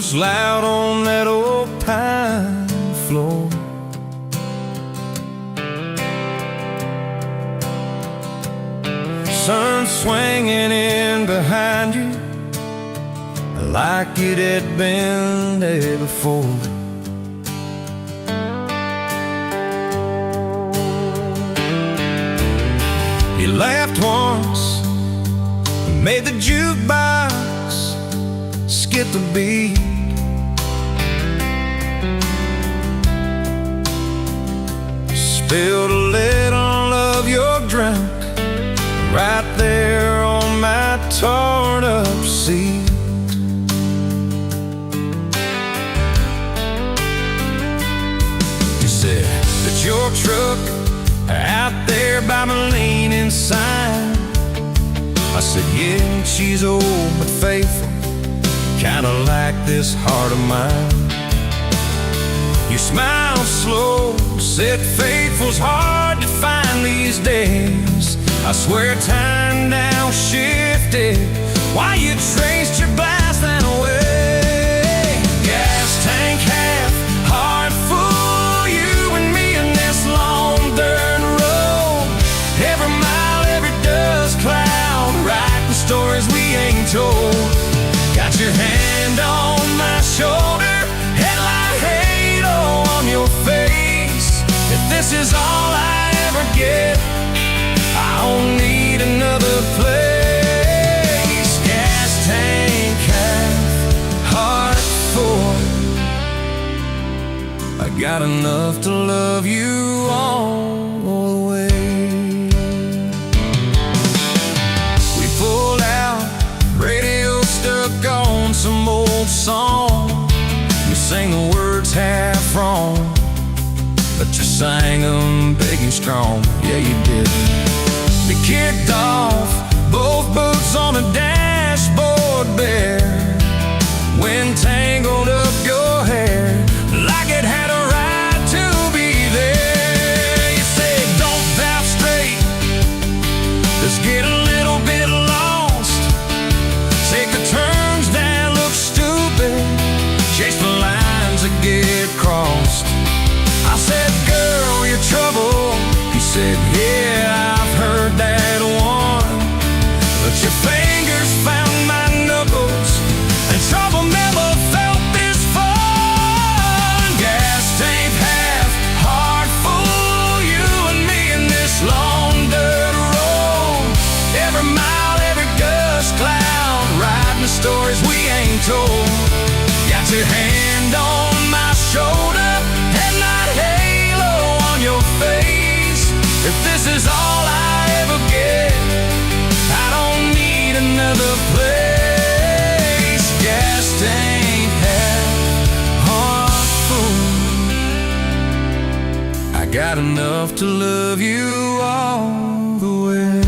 boots loud on that old pine floor. Sun swinging in behind you like it had been there before. He laughed once and made the jukebox skip the beat. Spilled a little of your drink right there on my torn up seat. You said that your truck out there by my leaning sign. I said, yeah, she's old but faithful, kinda like this heart of mine. You smiled slow, said faithful's hard to find these days. I swear time now shifted while you traced your blasting away. Gas tank half, heart full, you and me in this long dirt road. Every mile, every dust cloud, writing stories we ain't told. Got your hand on my shoulder, headlight halo on your face. If this is all I ever get, I don't need another place. Gas tank half, heart full. I got enough to love you all the way. We pulled out, radio stuck on some old song. You sang the words half wrong, but you sang them big and strong. Yeah, you did. We kicked off, both boots on the dashboard bare. Wind tangled up your hair like it had a right to be there. You said, don't valve straight, let's get a little bit lost. Take the turns that look stupid, chase the lines that get crossed. I said, girl, you're trouble. He said, yeah, I've heard that one. But your fingers found my knuckles, and trouble never felt this fun. Gas tank half, heart full, you and me in this long dirt road. Every mile, every dust cloud, writing the stories we ain't told. Got your hand on my shoulder, headlight halo on your face. If this is all I ever get, I don't need another place. Gas tank half, heart full. I got enough to love you all the way.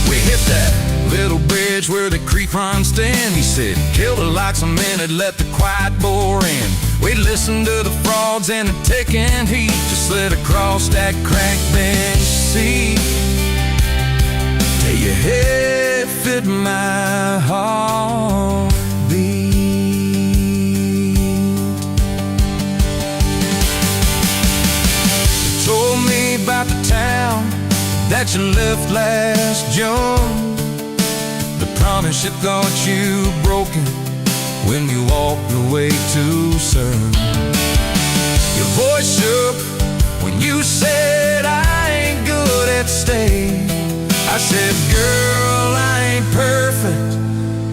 We hit that little bridge where the creek runs thin. He said, kill the lights a minute, let the quiet bore in. We listened to the frogs and the ticking heat, just slid across that cracked bench seat. Till your head fit my heartbeat. You told me about the town that you left last June, the promise you thought you broken when you walked away too soon. Your voice shook when you said I ain't good at staying. I said, girl, I ain't perfect,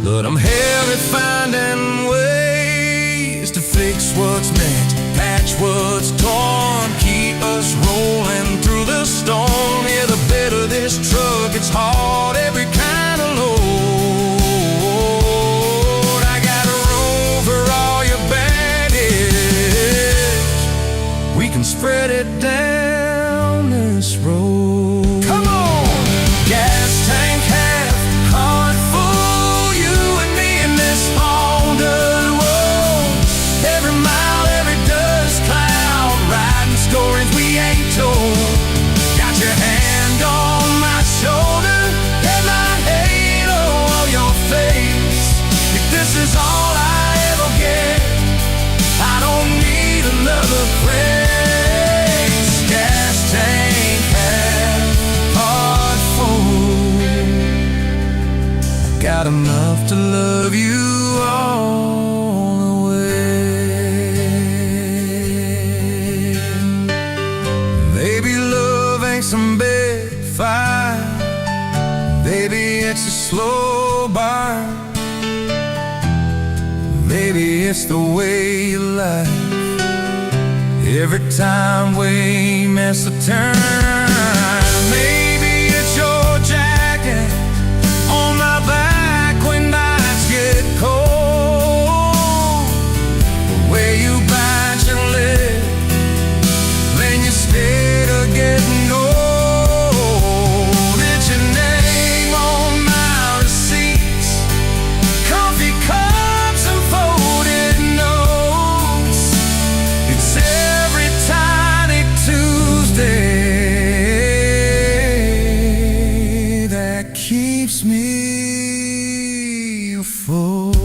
but I'm hell at finding ways to fix what's meant, patch what's torn, keep us rolling through the storm. Yeah, the bed of this truck, it's hard, every kind of load. I got room for all your baggage. We can spread it down this road. Come on! Gas tank half, heart full, you and me in this long dirt road. Every mile, every dust cloud, riding stories we ain't told. Got your hand on my shoulder, headlight halo on your face. If this is maybe it's the way you lie. Every time we miss a turn, maybe it's your jacket on my back when nights get cold. Where you bite your lip, then you stay to getting old. It's your name on my receipts, coffee cups and folded notes. It's every tiny Tuesday that keeps me afloat.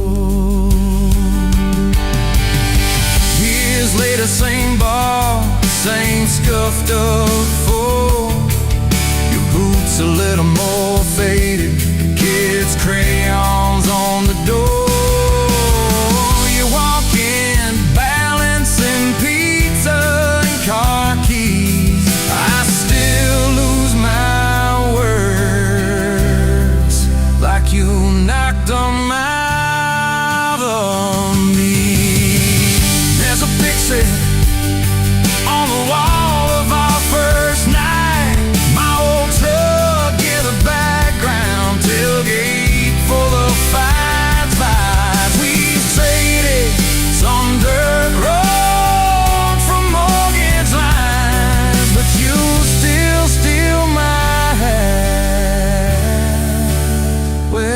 Years later, same bar, same scuffed up floor. Your boots a little more faded, kids' crayons on the door. You walk in, balancing pizza and car keys. I still lose my words, like you knocked them out of me. There's a picture on the wall of our first night. My old truck in the background, tailgate full of fights. We traded some dirt road for mortgage lines, but you still steal my hat. Well,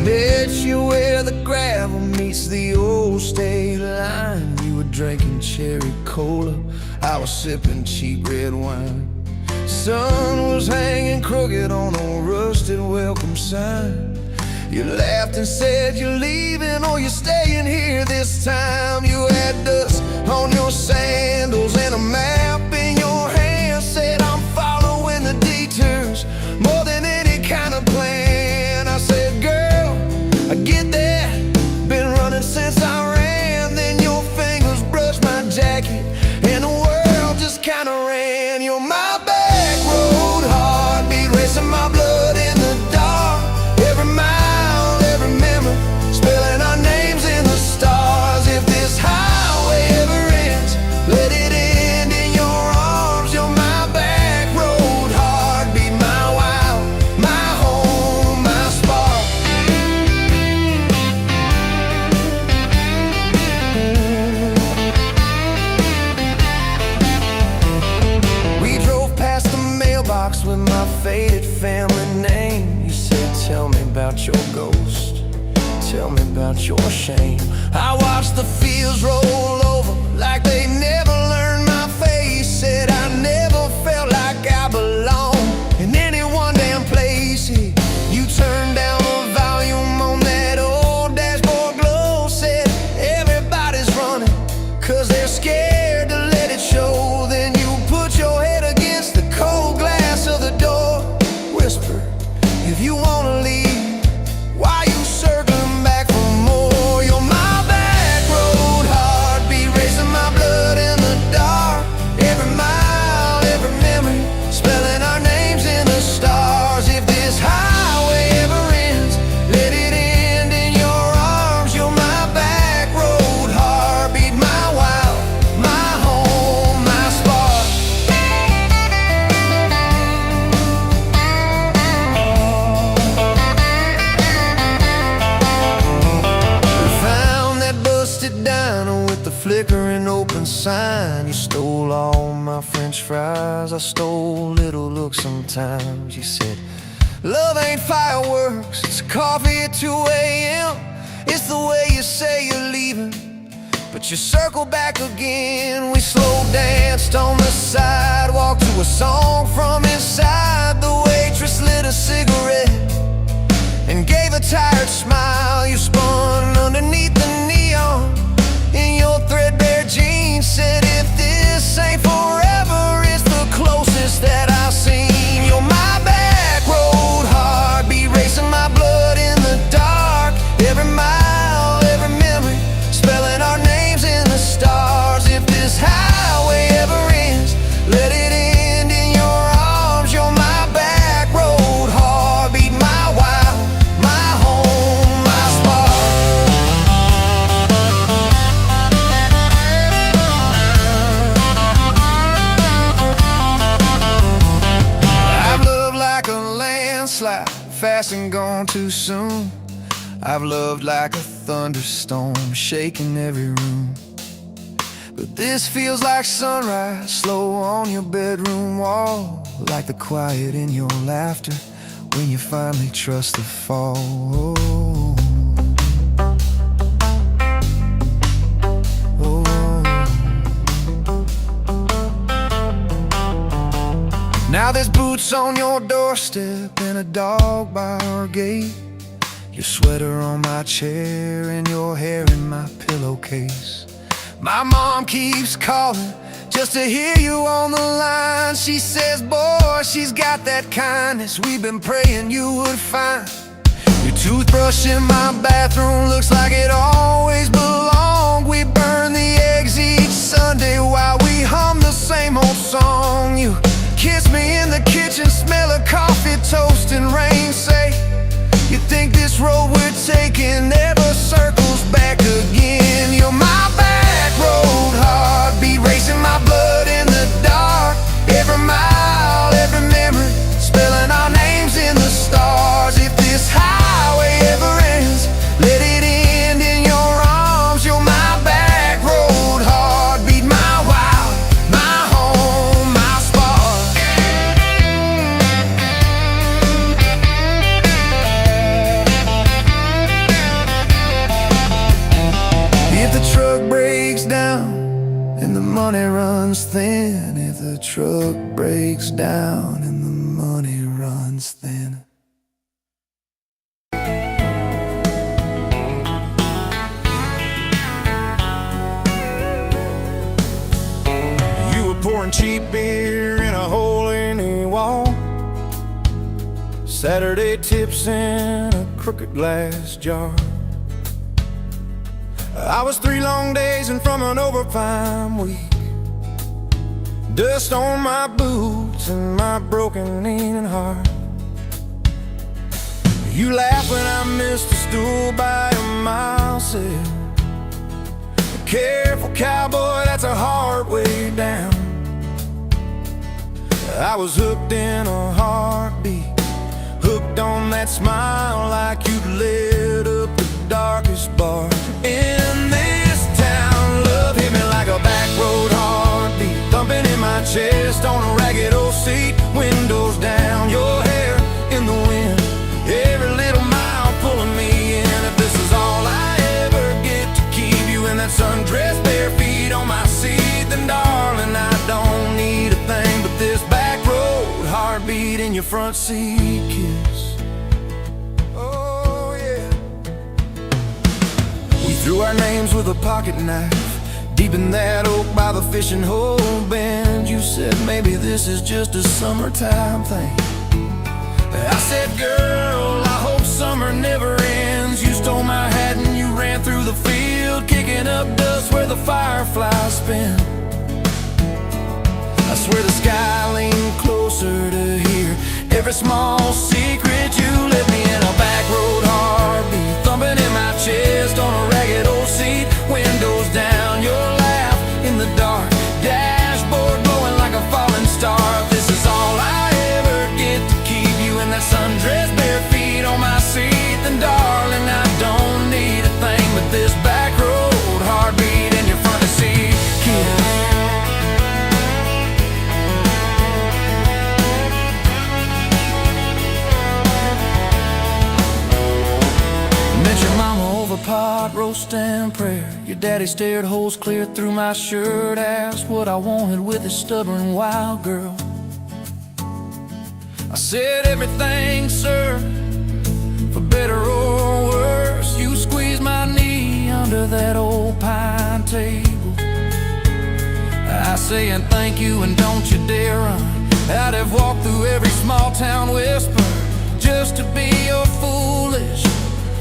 met you where the gravel meets the old state line. You were drinking cherry cola, I was sipping cheap red wine. Sun was hanging crooked on a rusted welcome sign. You laughed and said you're leaving or you're staying here this time. You had dust on your sandals and a map in your hand. Said I'm following the detours more than any kind of plan. I said, girl, I get that, been running since I ran. Then your fingers brushed my jacket and the world just kinda ran. You're my back road heartbeat, racing my blood in the dark. Every mile, every memory, spelling our names in the stars. If this highway ever ends, let it end in your arms. You're my back road heartbeat, my wild, my home, my spark. We drove past the mailbox with my faded family name. You said, tell me about your ghost, tell me about your shame. I watched the fields roll over like they never learned my face. Said I never felt like I belonged in any one damn place. You turned down the volume on that old dashboard glow. Said everybody's running 'cause they're scared to let it show. Then you put your head against the cold glass of the door. Whisper, if you wanna leave, why you circling back for more? You're my back road heartbeat, racing my blood in the dark. Every mile, every memory, spelling our names in the stars. If this highway ever ends, let it end in your arms. You're my back road heartbeat, my wild, my home, my spark. We found that busted diner with the flickering open sign. You stole all my french fries, I stole little looks sometimes. You said, love ain't fireworks, it's coffee at 2 a.m. It's the way you say you're leaving, but you circle back again. We slow danced on the sidewalk to a song from inside. The waitress lit a cigarette and gave a tired smile. You spun underneath the neon in your threadbare jeans. Said, if this ain't forever, it's the closest that I've seen. You're my back road heartbeat, racing my blood in the fast and gone too soon. I've loved like a thunderstorm, shaking every room. But this feels like sunrise, slow on your bedroom wall, like the quiet in your laughter when you finally trust the fall. Now there's boots on your doorstep and a dog by our gate, your sweater on my chair and your hair in my pillowcase. My mom keeps calling just to hear you on the line. She says, boy, she's got that kindness we've been praying you would find. Your toothbrush in my bathroom looks like it always belonged. We burn the eggs each Sunday while we hum the same old song. You kiss me in the kitchen, smell of coffee, toast, and rain. Say, you think this road we're taking never circles back again. You're my back road heartbeat, racing my blood in the dark. Every mile, every memory, spelling our names in the stars. If this highway ever ends, let it end in your arms. You're my back road heartbeat, my wild, my home, my spark. If the truck breaks down and the money runs thin, if the truck breaks down and the money runs thin. You were pouring cheap beer in a hole in the wall, Saturday tips in a crooked glass jar. I was 3 long days and from an overtime week, dust on my boots and my broken knee and heart. You laughed when I missed a stool by a mile, said, careful cowboy, that's a hard way down. I was hooked in a heartbeat, hooked on that smile like you'd lit up the darkest bar in this town. Love hit me like a back road heartbeat, thumping in my chest on a ragged old seat. Windows down, your hair in the wind, every little mile pulling me in. If this is all I ever get to keep you in that sundress, bare feet on my seat, then darling, I don't need a thing but this back road heartbeat in your front seat kiss. Threw our names with a pocket knife deep in that oak by the fishing hole bend. You said maybe this is just a summertime thing. I said, girl, I hope summer never ends. You stole my hat and you ran through the field, kicking up dust where the fireflies spin. I swear the sky leaned closer to hear every small secret you let me in. A back road heartbeat, thumping in my chest on a ragged old seat. Windows down, your laugh in the dark, dashboard glowing like a falling star. If this is all I ever get to keep you in that sundress, bare feet on my seat, then darling, I don't need a thing but this back road heartbeat in your front seat kiss. Pot roast and prayer, your daddy stared holes clear through my shirt, asked what I wanted with his stubborn wild girl. I said everything, sir, for better or worse. You squeezed my knee under that old pine table. I say and thank you and don't you dare run. I'd have walked through every small town whisper just to be your foolish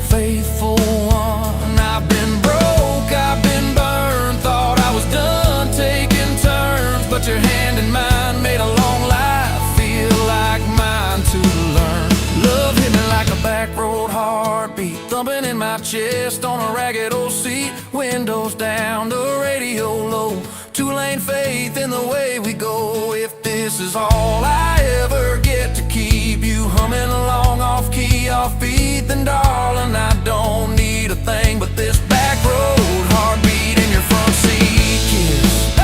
faithful one. I've been broke, I've been burned, thought I was done taking turns, but your hand in mine made a long life feel like mine to learn. Love hit me like a back road heartbeat, thumping in my chest on a ragged old seat. Windows down, the radio low, 2-lane faith in the way we go. If this is all I ever get to keep you humming along off key, be off beat, then darling, I don't need a thing but this back road heartbeat in your front seat kiss.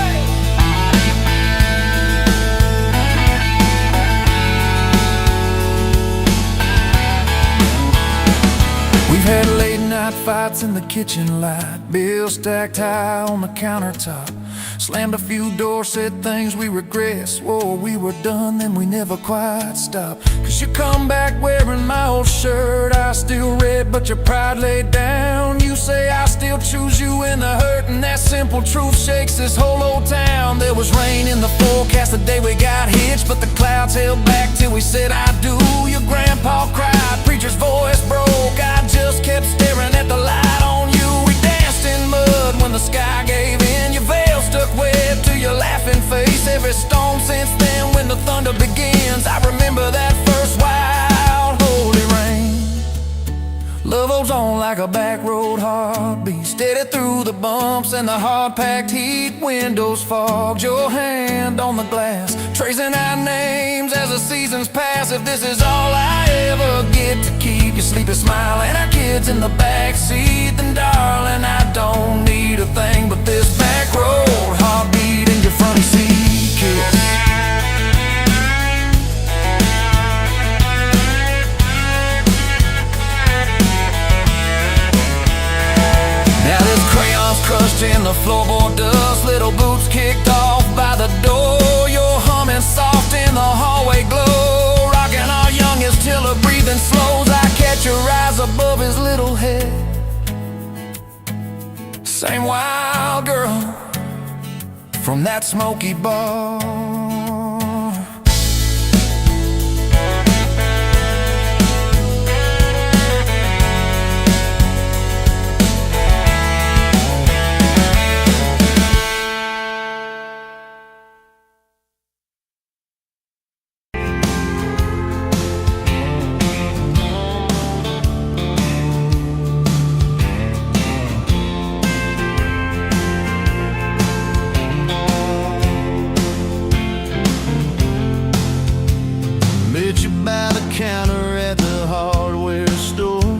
We've had late night fights in the kitchen light, bills stacked high on the countertop, slammed a few doors, said things we regret, swore we were done, then we never quite stopped. Cause you come back wearing my old shirt, I still red but your pride laid down. You say I still choose you in the hurt, and that simple truth shakes this whole old town. There was rain in the forecast the day we got hitched, but the clouds held back till we said I do. Your grandpa cried, preacher's voice broke, I just kept staring at the light on you. We danced in mud when the sky gave in, your veil stuck wet to your laughing face. Every storm since then when the thunder begins, I remember that first wild holy rain. Love holds on like a back road heartbeat, steady through the bumps and the hard-packed heat. Windows fogged, your hand on the glass, tracing our names as the seasons pass. If this is all I ever get to keep you sleeping, smiling, our kids in the backseat, then darling, I don't need a thing but this back road heartbeat in your front seat kiss. Crushed in the floorboard dust, little boots kicked off by the door. You're humming soft in the hallway glow, rocking our youngest till her breathing slows. I catch your eyes above his little head, same wild girl from that smoky bar. Counter at the hardware store,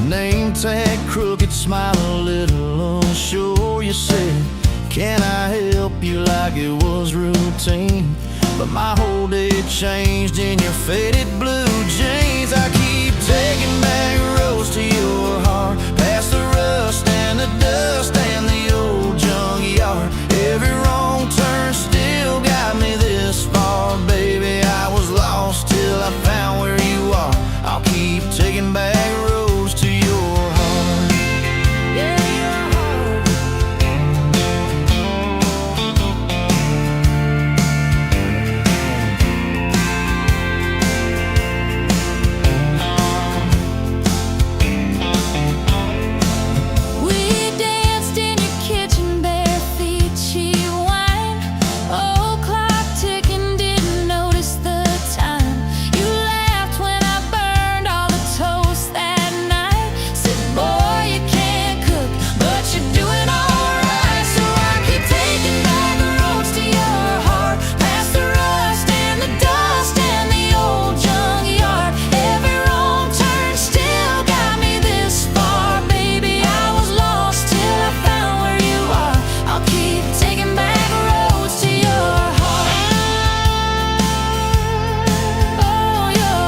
name tag crooked, smile a little unsure. You said, can I help you, like it was routine, but my whole day changed in your faded blue jeans. I keep taking back roads to your heart, past the rust and the dust and the old junkyard. Every wrong turn still got me this far, baby. I was lost till I found where you are. I'll keep taking back roads to your heart. Yeah, your heart. We danced in your kitchen, bare feet, cheap wine, old clock ticking, didn't notice the time. You laughed when I burned all the toast that night, said, boy, you can't cook, but you're doing alright. So I keep taking back the roads to your heart, past the rust and the dust and the old junkyard. Every wrong turn still got me this far, baby. I was lost till I found where you are. I'll keep taking back roads to your heart. Oh, your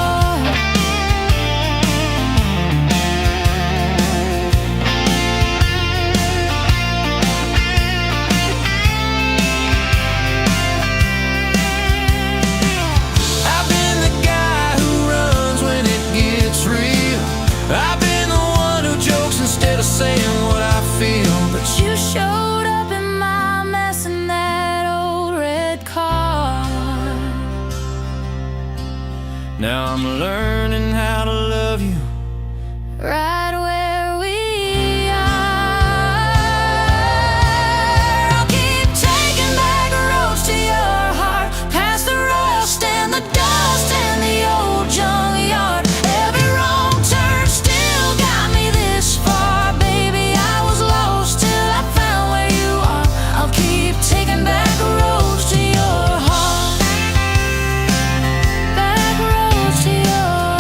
I've been the guy who runs when it gets real. I've been the one who jokes instead of saying what I feel. But you showed up in my mess in that old red car. Now I'm learning how to love you right where we are. I'll keep taking back roads to your heart, past the rust and the dust and the old junkyard. Every wrong turn still got me this far, baby. I was lost till I found where you are. I'll keep taking back roads to your heart, back roads to your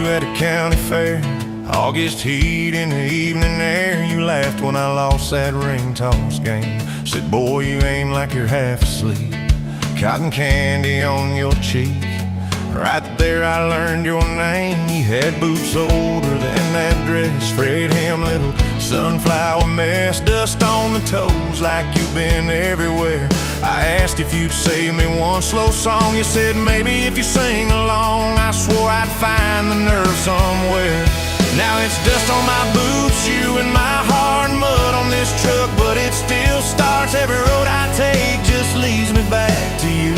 you at a county fair. August heat in the evening air. You laughed when I lost that ring toss game. Said, boy, you aim like you're half asleep. Cotton candy on your cheek. Right there I learned your name. You had boots older than that dress. Fred hem, little sunflower mess. Dust on the toes like you've been everywhere. I asked if you'd save me one slow song. You said maybe if you sing along. I swore I'd find the nerve somewhere. Now it's dust on my boots, you and my hard mud on this truck, but it still starts. Every road I take just leads me back to you.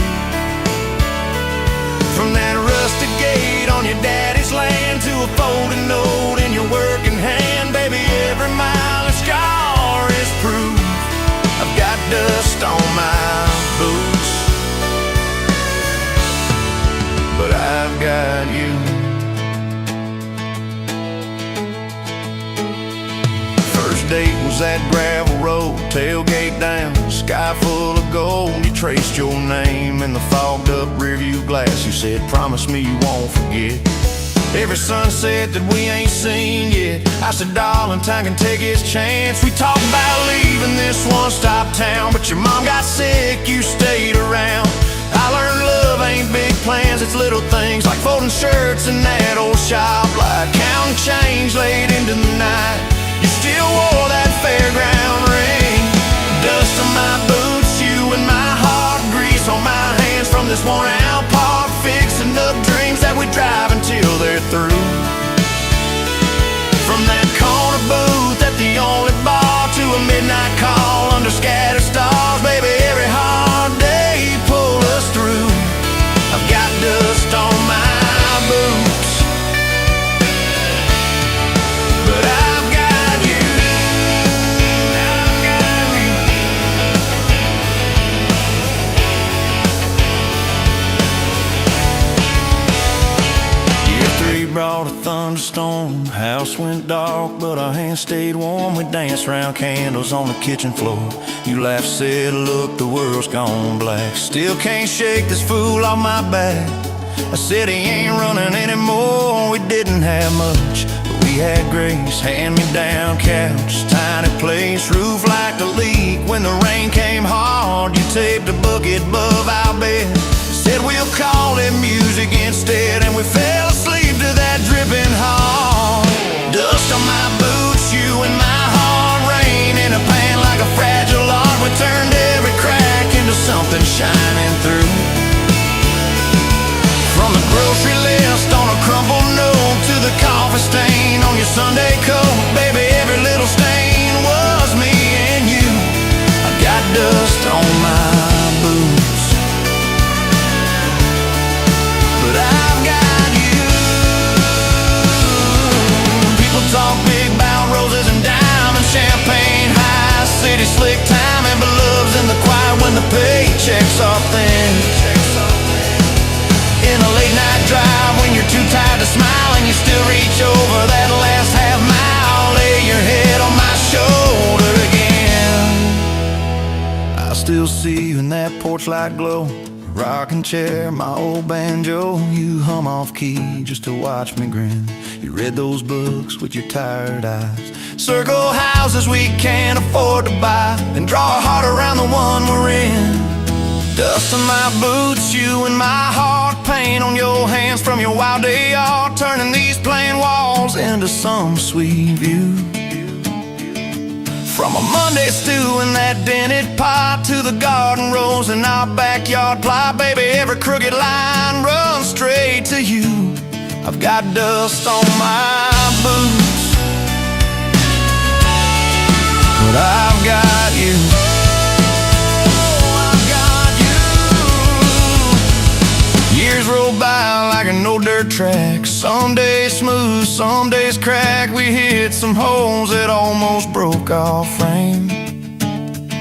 From that rusted gate on your daddy's land to a folded note in your working hand, baby, every mile a scar is proof. I've got dust on my boots, but I've got you. First date was that gravel road, tailgate down, sky full of gold. You traced your name in the fogged up rearview glass. You said, promise me you won't forget every sunset that we ain't seen yet. I said, darling, time can take its chance. We talked about leaving this one-stop town, but your mom got sick, you stayed around. I learned love ain't big plans, it's little things like folding shirts in that old shop, like counting change late into the night. You still wore that fairground ring. Dust on my boots, you and my heart, grease on my hands from this worn out park, fixing up dreams that we drive until they're through. From that corner booth at the only bar to a midnight call under scattered stars, baby, every hard day pulled us through. I've got dust on my boots, but I've got you. I've got you. Year 3 brought a thunderstorm. House went dark, but our hands stayed warm. We danced round candles on the kitchen floor. You laughed, said, look, the world's gone black. Still can't shake this fool off my back. I said he ain't running anymore. We didn't have much, but we had grace. Hand-me-down couch, tiny place, roof like a leak. When the rain came hard, you taped a bucket above our bed. Said we'll call it music instead, and we fell asleep to that dripping heart. Dust on my boots, you and my heart, rain in a pan like a fragile art. We turned every crack into something shining through. From the grocery list on a crumpled note to the coffee stain on your Sunday coat, baby, every little stain was me and you. I've got dust on my boots, but I've got you. People talk big about roses and diamonds, champagne, high city slick timing, but love's in the quiet when the paychecks are thin. In a late night drive when you're too tired to smile and you still reach over that last half mile, lay your head on my shoulder again. I still see you in that porch light glow, rocking chair, my old banjo. You hum off key just to watch me grin. You read those books with your tired eyes, circle houses we can't afford to buy, then draw a heart around the one we're in. Dust on my boots, you and my heart, paint on your hands from your wild day art, turning these plain walls into some sweet view. From a Monday stew in that dented pot to the garden rose in our backyard plot, baby, every crooked line runs straight to you. I've got dust on my boots, but I've got you. Years roll by like an old dirt track. Some days smooth, some days crack. We hit some holes that almost broke our frame.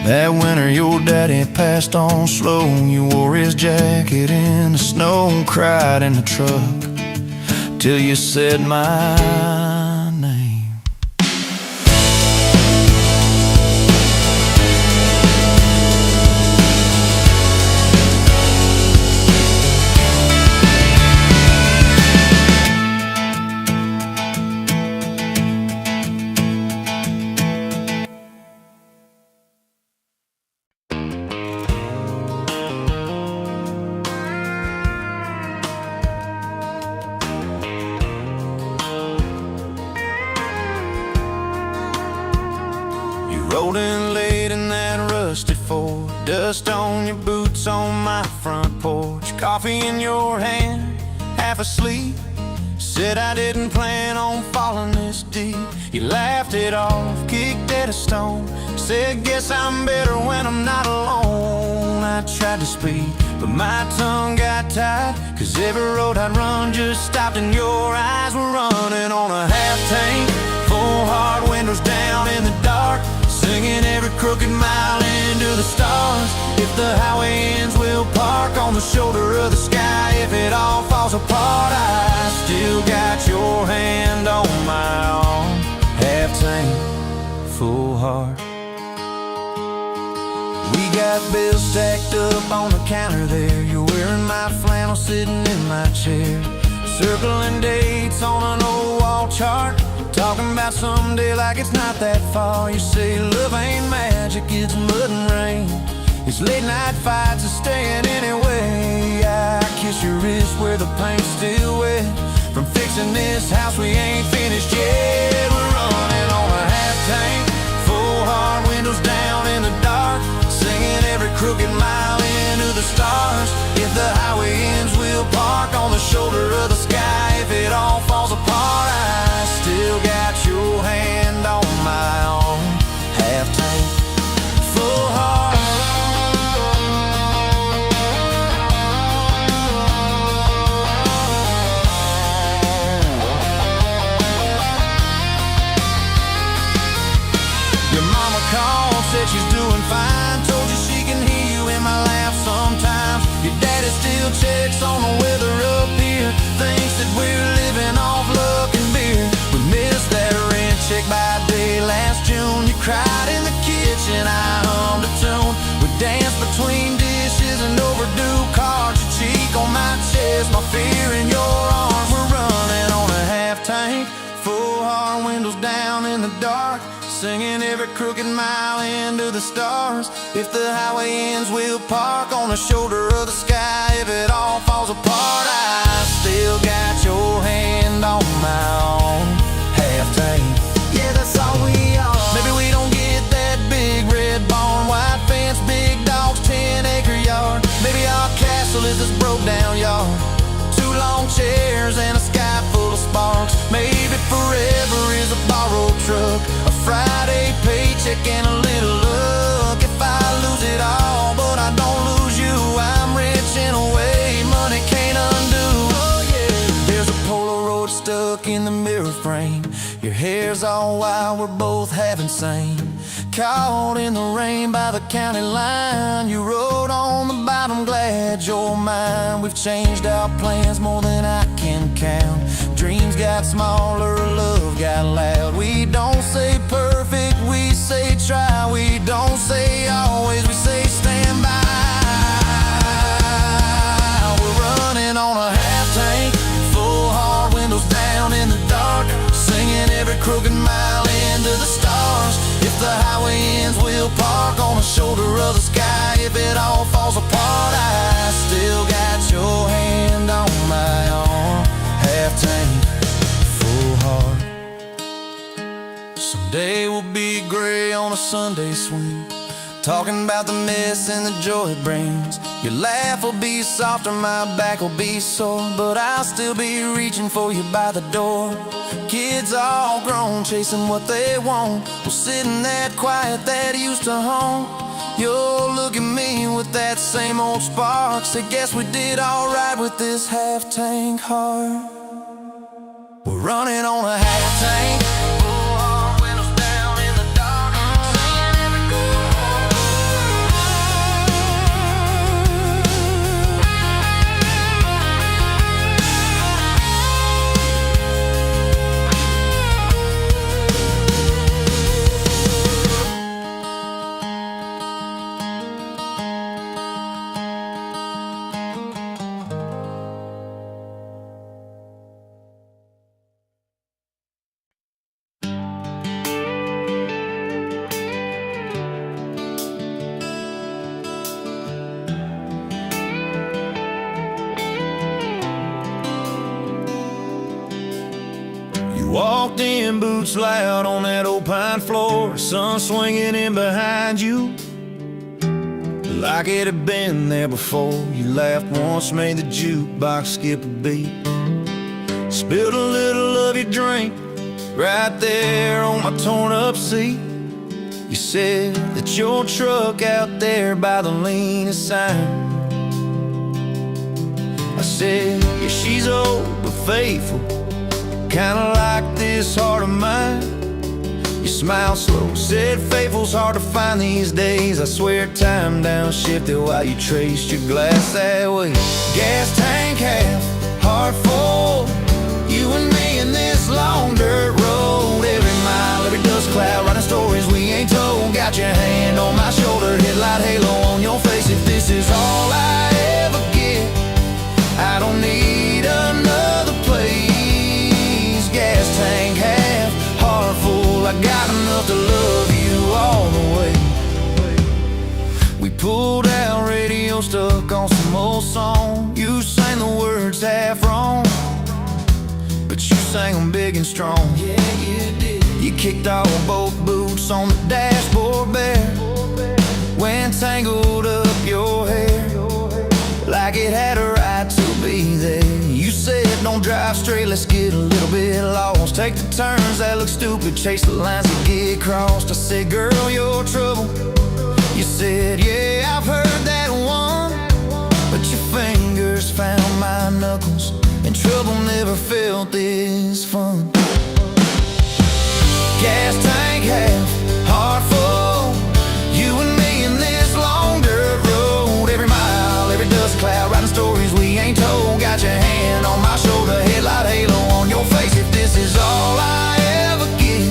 That winter your daddy passed on slow. You wore his jacket in the snow, cried in the truck till you said my name. Dust on your boots on my front porch, coffee in your hand, half asleep. Said I didn't plan on falling this deep. You laughed it off, kicked at a stone. Said guess I'm better when I'm not alone. I tried to speak, but my tongue got tied, 'cause every road I'd run just stopped and your eyes were running on a half tank, full hard windows down in the dark, singing every crooked mile into the stars. If the highway ends, we'll park on the shoulder of the sky. If it all falls apart, I still got your hand on my arm. Half tank, full heart. We got bills stacked up on the counter there. You're wearing my flannel, sitting in my chair, circling dates on an old wall chart, talking about someday like it's not that far. You say love ain't magic, it's mud and rain. It's late night fights are staying anyway. I kiss your wrist where the paint's still wet from fixing this house we ain't finished yet. We're running on a half tank, full hard windows down in the dark, singing every crooked mile into the stars. If the highway ends, we'll park on the shoulder of the sky. If it all falls apart, I still got your hand on my arm. Half tank, full heart. Your mama called, said she's doing fine, told you she can hear you in my laugh sometimes. Your daddy still checks on the weather up here, thinks that we're living off luck and beer. We missed that rent check by day last June. You cried in the kitchen, I hummed a tune. We danced between dishes and overdue cards. Your cheek on my chest, my fear in your arms. We're running on a half tank, full hard windows down in the dark, singing every crooked mile into the stars. If the highway ends, we'll park on the shoulder of the sky. If it all falls apart, I still got your hand on my arm. Half tank, yeah, that's all we are. Maybe we don't get that big red barn, white fence, big dogs, 10-acre yard. Maybe our castle is this broke down yard, 2 long chairs and a sky full of sparks. Maybe forever is a borrowed truck, a Friday paycheck and a little luck. If I lose it all, but I don't lose you, I'm rich in a way money can't undo. Oh yeah. There's a Polaroid stuck in the mirror frame. Your hair's all wild, we're both half insane. Caught in the rain by the county line. You wrote on the bottom, glad you're mine. We've changed our plans more than I can count. Dreams got smaller, love got loud. We don't say perfect, we say try. We don't say always, we say stand by. We're running on a half tank, full hard windows down in the dark, singing every crooked mile into the stars. If the highway ends, we'll park on the shoulder of the sky. If it all falls apart, I still got your hand on my arm. Half tank, full heart. Someday we'll be gray on a Sunday swing, talking about the mess and the joy it brings. Your laugh will be softer, my back will be sore, but I'll still be reaching for you by the door. Kids all grown, chasing what they want, we'll sit in that quiet that used to haunt. You'll look at me with that same old spark, say guess we did alright with this half tank heart. We're running on a half tank, full hard windows down in the dark, singing every Walked in, boots loud on that old pine floor, sun swinging in behind you. like it had been there before. You laughed once, made the jukebox skip a beat. Spilled a little of your drink right there on my torn up seat. You said that your truck out there by the leanest sign. I said, yeah, she's old but faithful, kinda like this heart of mine. You smiled slow, said faithful's hard to find these days. I swear time downshifted while you traced your glass that way. Gas tank half, heart full, you and me in this long dirt road. Every mile, every dust cloud, writing stories we ain't told. Got your hand on my shoulder, headlight halo on your face. If this is all I ever get, I don't need another place. Gas tank half, heart full, I got enough to love you all the way. We pulled out, radio stuck on some old song. You sang the words half wrong, but you sang them big and strong. Yeah, you did. You kicked off both boots on the dashboard bare, when tangled up your hair like it had a right to be there. You said don't drive straight, let's get a little bit lost. Take the turns that look stupid, chase the lines that get crossed. I said, girl, you're trouble. You said, yeah, I've heard that one, but your fingers found my knuckles, and trouble never felt this fun. Gas tank half, heart full, you and me in this long dirt road. Every mile, every dust cloud, writing stories we ain't told. Got your hand on my shoulder, headlight halo on your face. If this is all I ever get,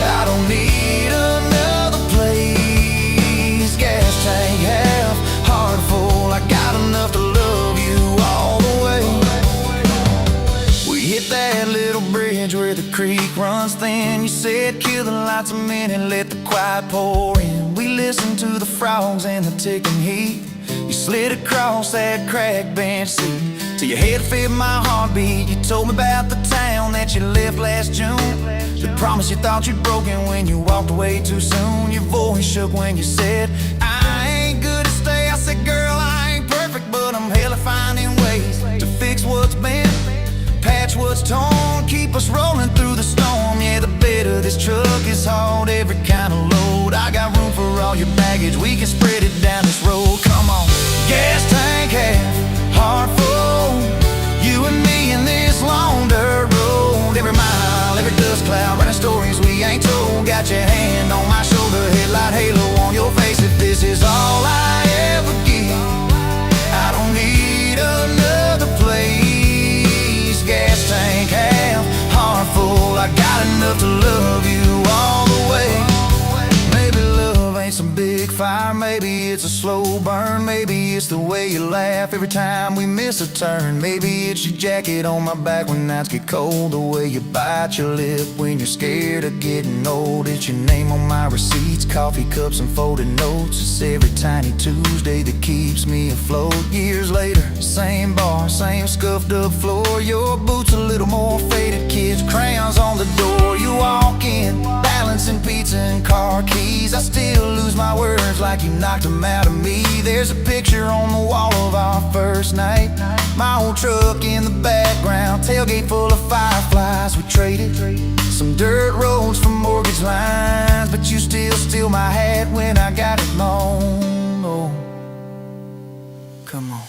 I don't need another place. Gas tank half, heart full, I got enough to love you all the way. We hit that little bridge where the creek runs thin. You said kill the lights a minute, let the quiet pour in. We listened to the frogs and the ticking heat. You slid across that cracked bench seat till your head fit my heartbeat. You told me about the town that you left last June, the promise you thought you'd broken when you walked away too soon. Your voice shook when you said, I ain't good to stay. I said, girl, I ain't perfect, but I'm hella finding ways to fix what's bent, patch what's torn, keep us rolling through the storm. Yeah, the bed of this truck is hauled every kind of load. I got room for all your baggage, we can spread it down this road. Come on. Gas tank half, heart full, you and me in this long dirt road. Every mile, every dust cloud, writing stories we ain't told. Got your hand on my shoulder, headlight halo on your face. If this is all I ever get, I don't need another place. Gas tank half, heart full, I got enough to love you all the way. Maybe love ain't some big fire, maybe it's a slow burn. Maybe it's the way you laugh every time we miss a turn. Maybe it's your jacket on my back when nights get cold, the way you bite your lip when you're scared of getting old. It's your name on my receipts, coffee cups and folded notes. It's every tiny Tuesday that keeps me afloat. Years later, same bar, same scuffed up floor. Your boots a little more faded, kids' crayons on the door. You walk in, balancing pizza and car keys. I still lose my words like you knocked them out of me. There's a picture on the wall of our first night, my old truck in the background, tailgate full of fireflies. We traded some dirt roads for mortgage lines, but you still steal my hat when I got it mown. Oh, come on.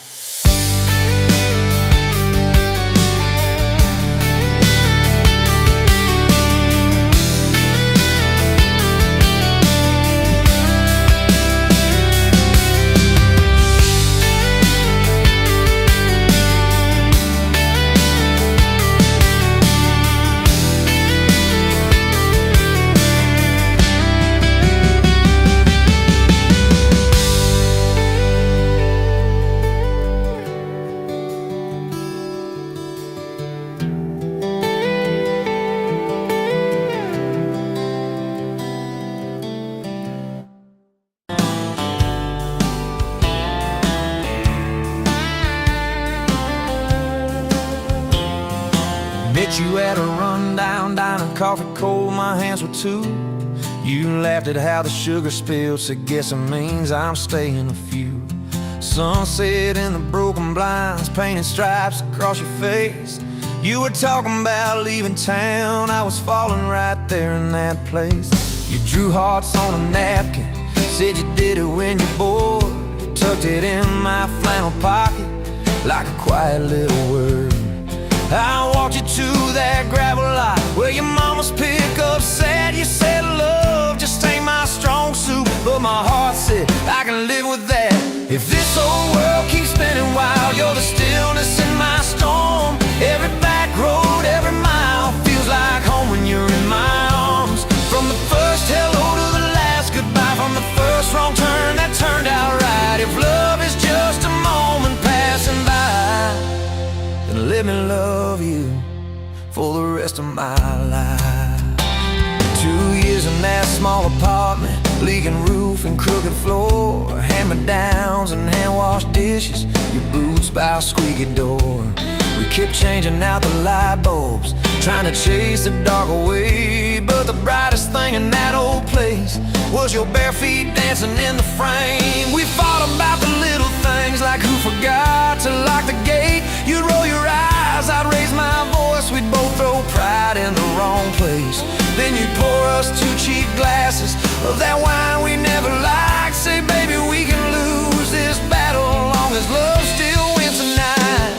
Met you at a rundown diner, coffee cold, my hands were too. You laughed at how the sugar spilled, so guess it means I'm staying a few. Sunset in the broken blinds, painted stripes across your face. You were talking about leaving town, I was falling right there in that place. You drew hearts on a napkin, said you did it when you're bored. Tucked it in my flannel pocket like a quiet little word. I walked you to that gravel lot where your mama's pickup sat. You said love just ain't my strong suit, but my heart said I can live with that. If this old world keeps spinning wild, you're the stillness in my storm. Every back road, every mile feels like home when you're in my arms. From the first hello to the last goodbye, from the first wrong turn that turned out right. If love is just a moment passing by, then let me love you for the rest of my life. 2 years in that small apartment, leaking roof and crooked floor, hand-me-downs and hand-washed dishes, your boots by a squeaky door. We kept changing out the light bulbs, trying to chase the dark away, but the brightest thing in that old place was your bare feet dancing in the frame. We fought about the little things, like who forgot to lock the gate. You'd roll your eyes, I'd raise my voice, we'd both throw pride in the wrong place. Then you'd pour us 2 cheap glasses of that wine we never liked. Say, baby, we can lose this battle long as love still wins tonight.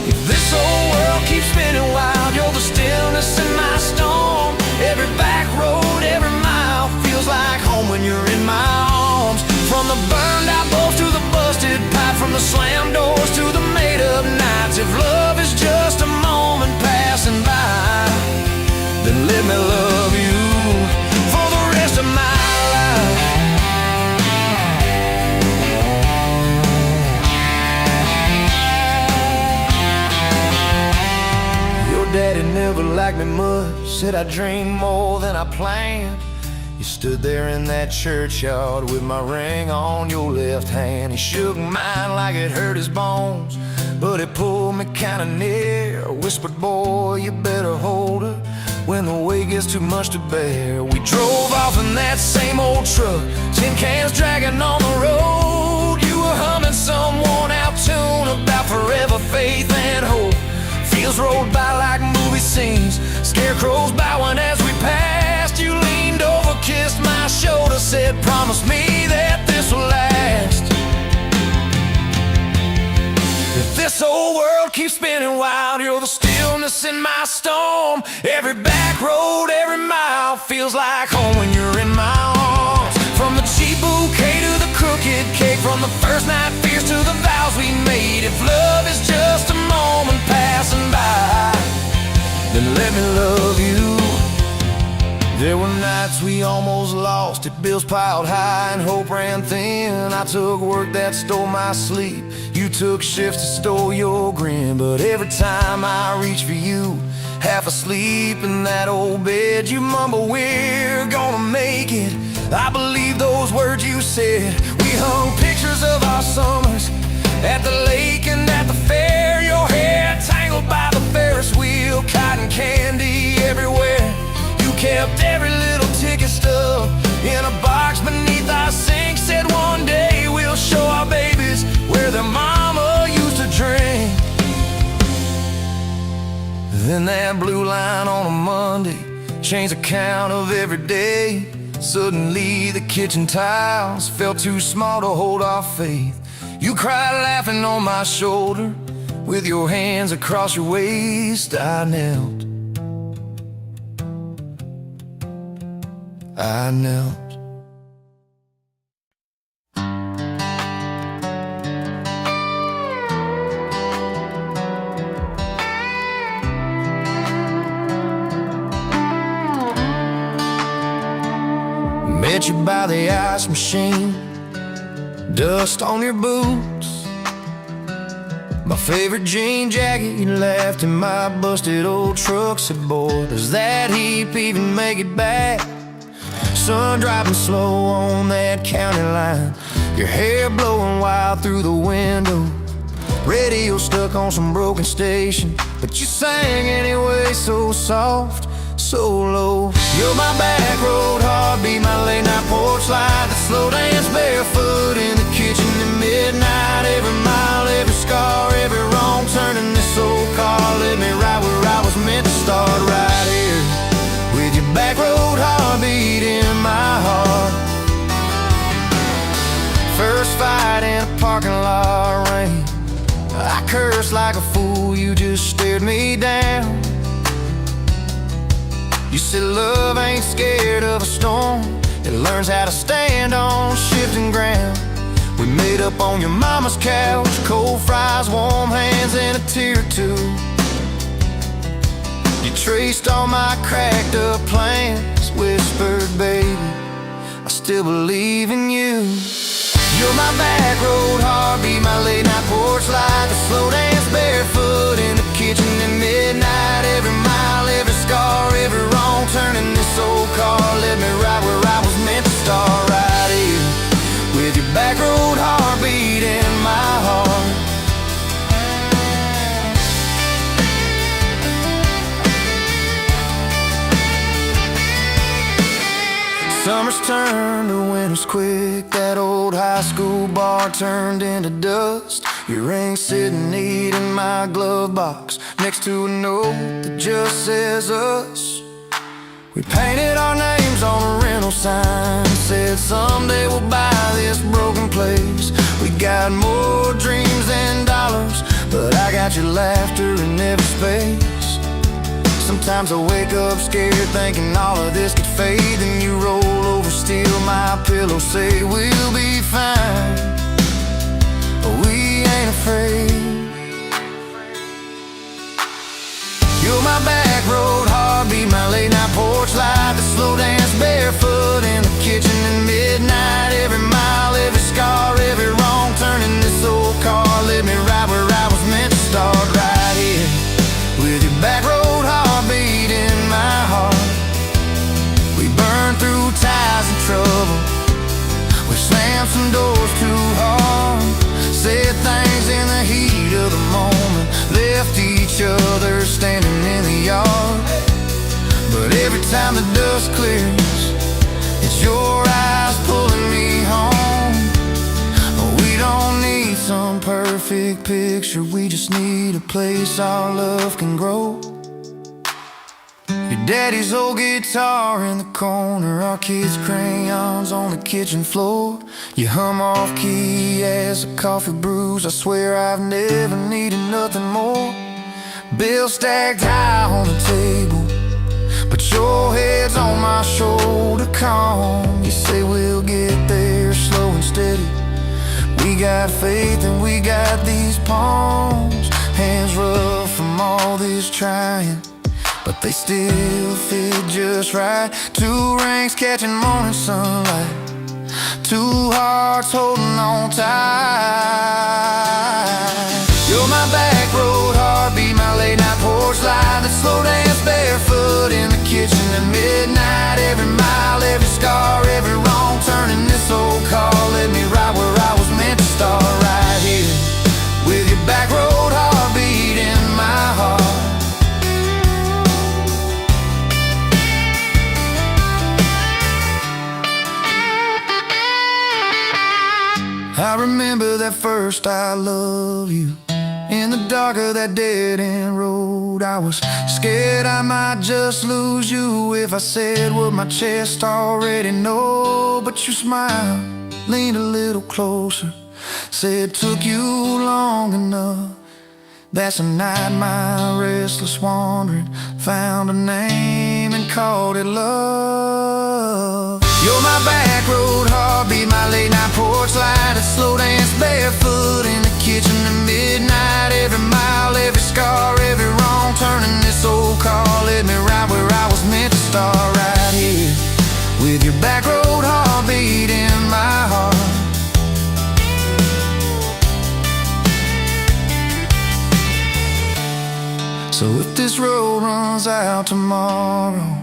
If this old world keeps spinning wild, you're the stillness in my storm. Every back road, every mile feels like home when you're in my arms. From the burned out bulbs to the busted pipe, from the slammed doors to the made up nights. If love is just a moment passing by, then let me love you for the rest of my life. Your daddy never liked me much, said I dreamed more than I planned. You stood there in that churchyard with my ring on your left hand. He shook mine like it hurt his bones, but it pulled me kinda near. Whispered, boy, you better hold her when the weight gets too much to bear. We drove off in that same old truck, tin cans dragging on the road. You were humming some worn out tune about forever faith and hope. Fields rolled by like movie scenes, scarecrows bowing as we passed. You leaned over, kissed my shoulder, said, promise me that this will last. If this old world keeps spinning wild, you're the stillness in my storm. Every back road, every mile feels like home when you're in my arms. From the cheap bouquet to the crooked cake, from the first night fears to the vows we made. If love is just a moment passing by, then let me love you. There were nights we almost lost it, bills piled high and hope ran thin. I took work that stole my sleep, you took shifts that stole your grin. But every time I reach for you, half asleep in that old bed, you mumble, we're gonna make it. I believe those words you said. We hung pictures of our summers at the lake and at the fair. Your hair tangled by the Ferris wheel, cotton candy everywhere. You kept every little ticket stub in a box beneath our sink. Said one day we'll show our babies where their mama used to drink. Then that blue line on a Monday changed the count of every day. Suddenly the kitchen tiles felt too small to hold our faith. You cried laughing on my shoulder, with your hands across your waist. I knelt. Met you by the ice machine, dust on your boots, my favorite jean jacket you left in my busted old truck. Said, boy, does that heap even make it back? Sun driving slow on that county line, your hair blowing wild through the window. Radio stuck on some broken station, but you sang anyway so soft. so low. You're my back road heartbeat, my late night porch light, the slow dance barefoot in the kitchen at midnight. Every mile, every scar, every wrong turn in this old car led me right where I was meant to start, right here with your back road heartbeat in my heart. First fight in a parking lot rain, I cursed like a fool, you just stared me down. You said love ain't scared of a storm, it learns how to stand on shifting ground. We made up on your mama's couch, cold fries, warm hands, and a tear or two. You traced all my cracked up plans, whispered, baby, I still believe in you. You're my back road heartbeat, my late night porch light, the slow dance barefoot in the kitchen at midnight. Every mile, every scar, every wrong turn in this old car led me right where I was meant to start, right here with your back road heartbeat in my heart. Summers turned to winters quick, that old high school bar turned into dust. Your ring sitting neat in my glove box, next to a note that just says us. We painted our names on a rental sign, said someday we'll buy this broken place. We got more dreams than dollars, but I got your laughter in every space. Sometimes I wake up scared thinking all of this could fade, then you roll over, steal my pillow, say we'll be fine, but we ain't afraid. You're my back road heartbeat, my late night porch light, the slow dance barefoot in the kitchen at midnight. Every mile, every scar, every wrong turn in this old car led me right where I was meant to start, right here with your back road heartbeat in my heart. We burned through ties and trouble, we slammed some doors too hard, said things in the heat of the moment, left each other standing in the yard. But every time the dust clears, it's your eyes pulling me home. We don't need some perfect picture, we just need a place our love can grow. Your daddy's old guitar in the corner, our kids' crayons on the kitchen floor. You hum off key as the coffee brews, I swear I've never needed nothing more. Bills stacked high on the table, but your head's on my shoulder, calm. You say we'll get there slow and steady. We got faith and we got these palms, hands rough from all this trying, but they still fit just right. Two rings catching morning sunlight, two hearts holding on tight. You're my back road heartbeat, my late night porch light, the slow dance barefoot in the kitchen at midnight. Every mile, every scar, every wrong turn in this old car led me right where I was meant to start, right here with your back road heartbeat in my heart. I remember that first I love you, in the dark of that dead-end road. I was scared I might just lose you if I said what my chest already know. But you smiled, leaned a little closer, said took you long enough. That's a night my restless wandering found a name and called it love. You're my back road heartbeat, my late night porch light, a slow dance barefoot in the kitchen at midnight. Every mile, every scar, every wrong turn in this old car led me right where I was meant to start, right here with your back road heartbeat in my heart. So if this road runs out tomorrow,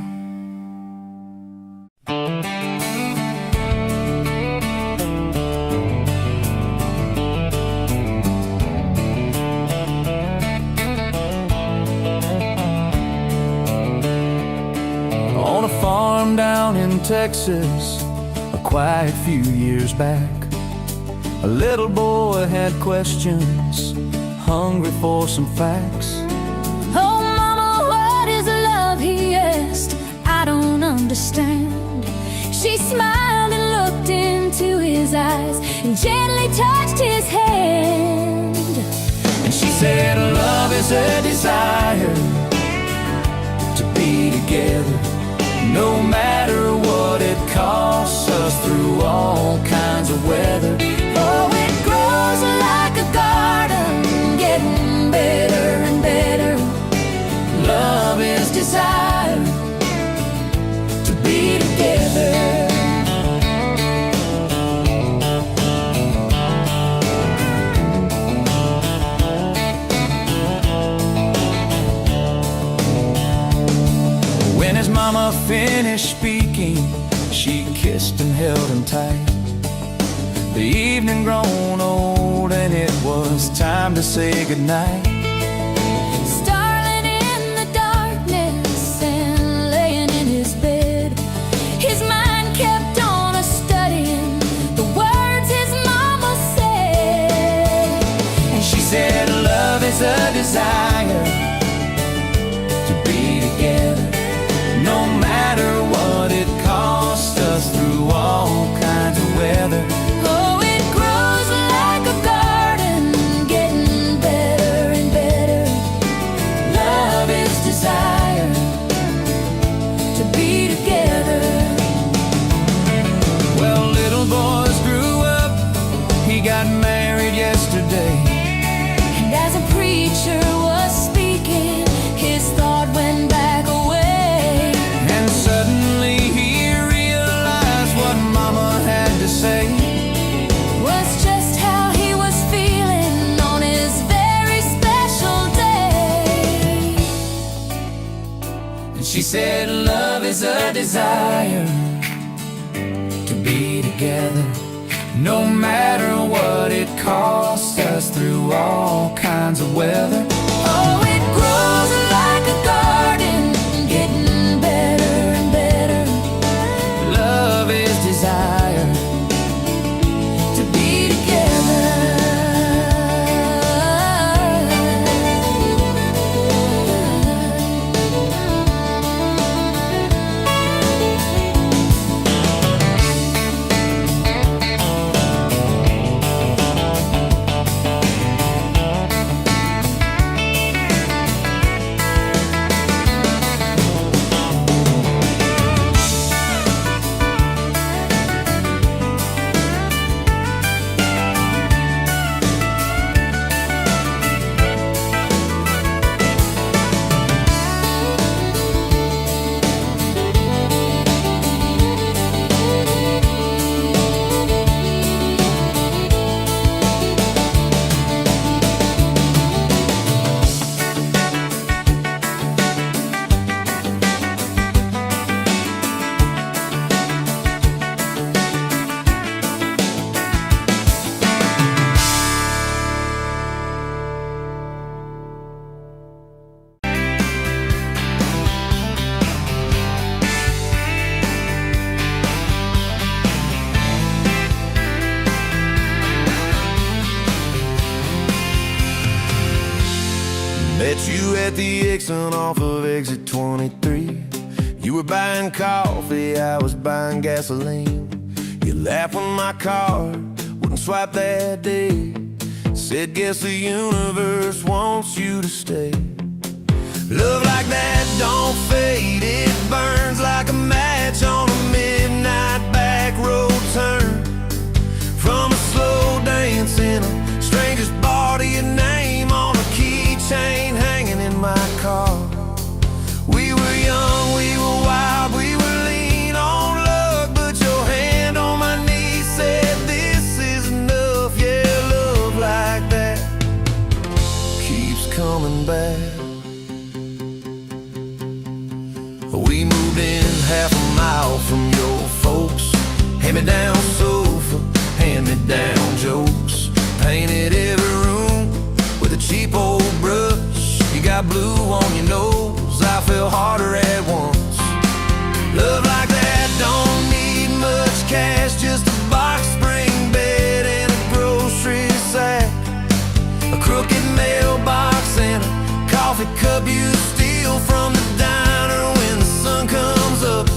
home down in Texas, a quiet few years back. A little boy had questions, hungry for some facts. Oh, mama, what is love, he asked. I don't understand. She smiled and looked into his eyes and gently touched his hand. And she said, love is a desire to be together, no matter what it costs us, through all kinds of weather. Oh, it grows like a garden, getting better and better. Love is desire to be together. When his mama finished speaking, she kissed and held him tight. The evening grown old and it was time to say goodnight. Starling in the darkness and laying in his bed, his mind kept on a-studying the words his mama said. And she said, love is a desire to be together, no matter what it costs us, through all kinds of weather. Oh, it grows like a garden, getting better and better. Love is desire To be together. Well, little boys grew up, he got married yesterday. And as a preacher was speaking, his thought went back away. And suddenly he realized what mama had to say. Was just how he was feeling on his very special day. And she said, love is a desire to be together, no matter what it costs us, through all kinds of weather. Oh, it grows like a garden, getting better and better. Love is desire To be together. Met you at the Exxon off of exit 23. You were buying coffee, I was buying gasoline. You laughed when my card wouldn't swipe that day. Said, guess the universe wants you to stay. Love like that don't fade, it burns like a match on a midnight back road turn. From a slow dance in a stranger's bar to your name on a keychain hanging in my car. We were young, we were wild, we were lean on luck, but your hand on my knee said this is enough. Yeah, love like that keeps coming back. We moved in half a mile from your folks. Hand-me-down sofa, hand-me-down jokes. Painted every room with a cheap old brush. You got blue on your nose, I fell harder at once. Love like that to cup you steal from the diner when the sun comes up.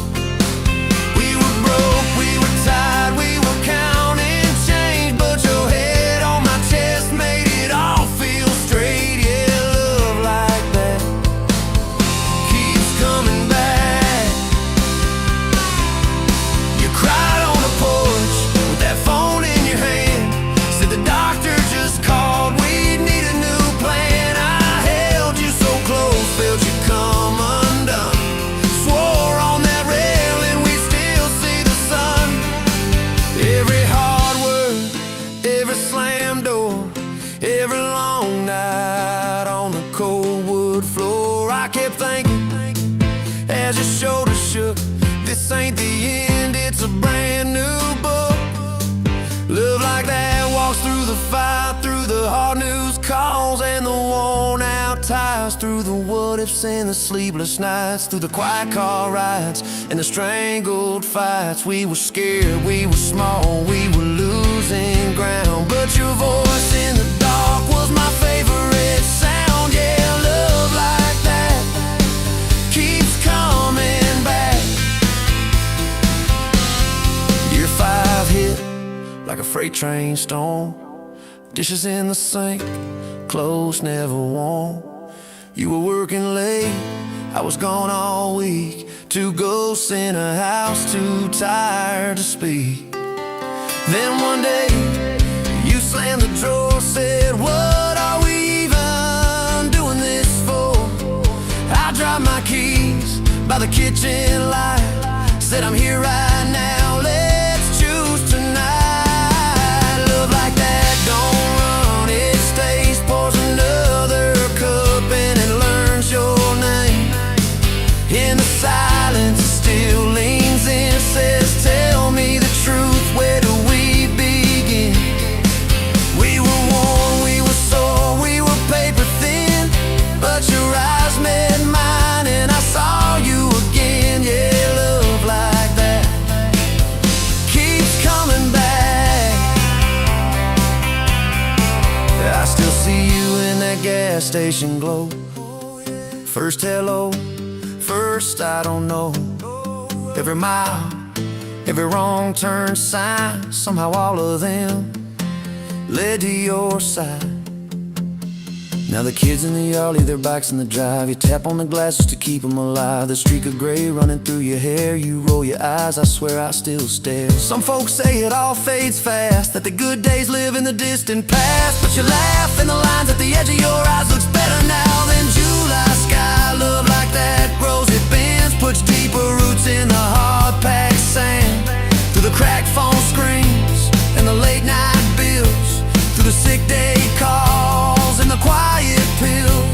We were broke, we were tired, we were counting change, but your head on my chest made it all feel straight. Yeah, love like that keeps coming back. You cried on the porch with that phone in your hand, said the doctor just called, we need a new plan. I held you so close, felt you come undone, swore on that railing we still see the sun. Every hard word, every slam door, every long night on the cold wood floor, I kept thinking as your shoulders shook, this ain't the end, it's a brand new book. Love like that walks through the fire, through the hard news calls and the worn out tires, through the what ifs and the sleepless nights, through the quiet car rides and the strangled fights. We were scared, we were small, we were losing ground, but your voice in the dark was my favorite sound. Yeah, love like that keeps coming back. Year 5 hit like a freight train storm, dishes in the sink, clothes never warm. You were working late, I was gone all week, 2 ghosts in a house too tired to speak. Then one day you slammed the door, said, what are we even doing this for? I dropped my keys by the kitchen light, said I'm here right now, let's choose tonight. Love like that don't run, it stays, pours another cup and it learns your name. In the silence it still leans in, says tell me the truth, where do we begin? We were worn, we were sore, we were paper thin, but your eyes met mine and I saw you again. Yeah, love like that keeps coming back. I still see you in that gas station glow, first hello, first I don't know. Every mile, every wrong turn sign, somehow all of them led to your side. Now the kids in the yard leave their bikes in the drive, you tap on the glasses to keep them alive. The streak of gray running through your hair, you roll your eyes, I swear I still stare. Some folks say it all fades fast, that the good days live in the distant past, but you laugh and the lines at the edge of your eyes looks better now than July sky. Love like that grows, it bends, puts deeper roots in the hard-packed sand, through the cracked phone screens and the late night bills, through the sick day calls and the quiet pills.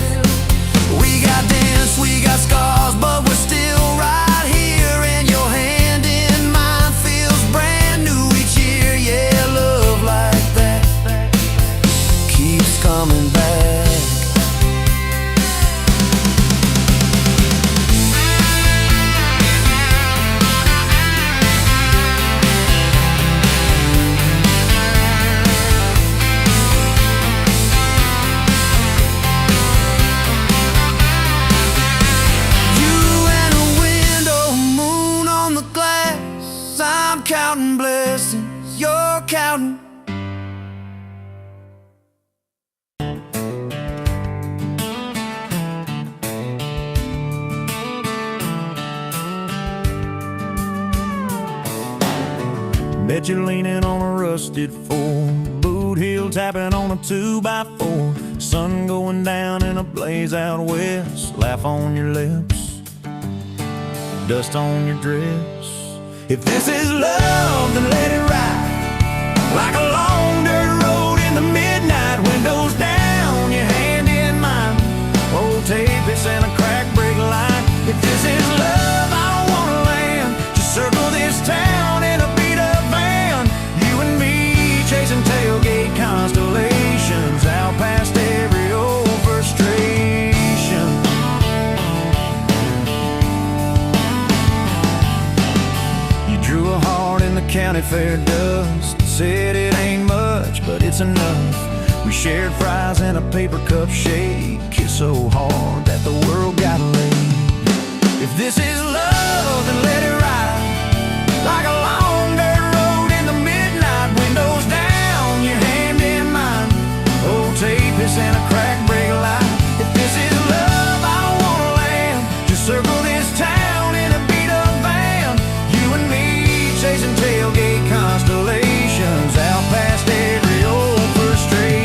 We got dents, we got scars, but we're still right here, and your hand in mine feels brand new each year. Yeah, love like that keeps coming back. Counting blessings, you're counting. Bet you're leaning on a rusted Ford, boot heel tapping on a 2x4, sun going down in a blaze out west, laugh on your lips, dust on your dress. If this is love, then let it ride like a long dirt road in the midnight, windows down, your hand in mine, old tapeits and a crack brake light. If this is love, I don't wanna land, just circle this town in a beat-up van, you and me chasing tailgate constellations, out past every old frustration. Drew a county fair dust. Said it ain't much, but it's enough. We shared fries and a paper cup shake, kissed so hard that the world got laid. If this is love, then let it ride like a long dirt road in the midnight. Windows down, your hand in mine, old tapeis and a crack brake light. If this is love, I don't wanna land. Just circle this town in a beat-up van. You and me chasing tailgate constellations out past every old frustration.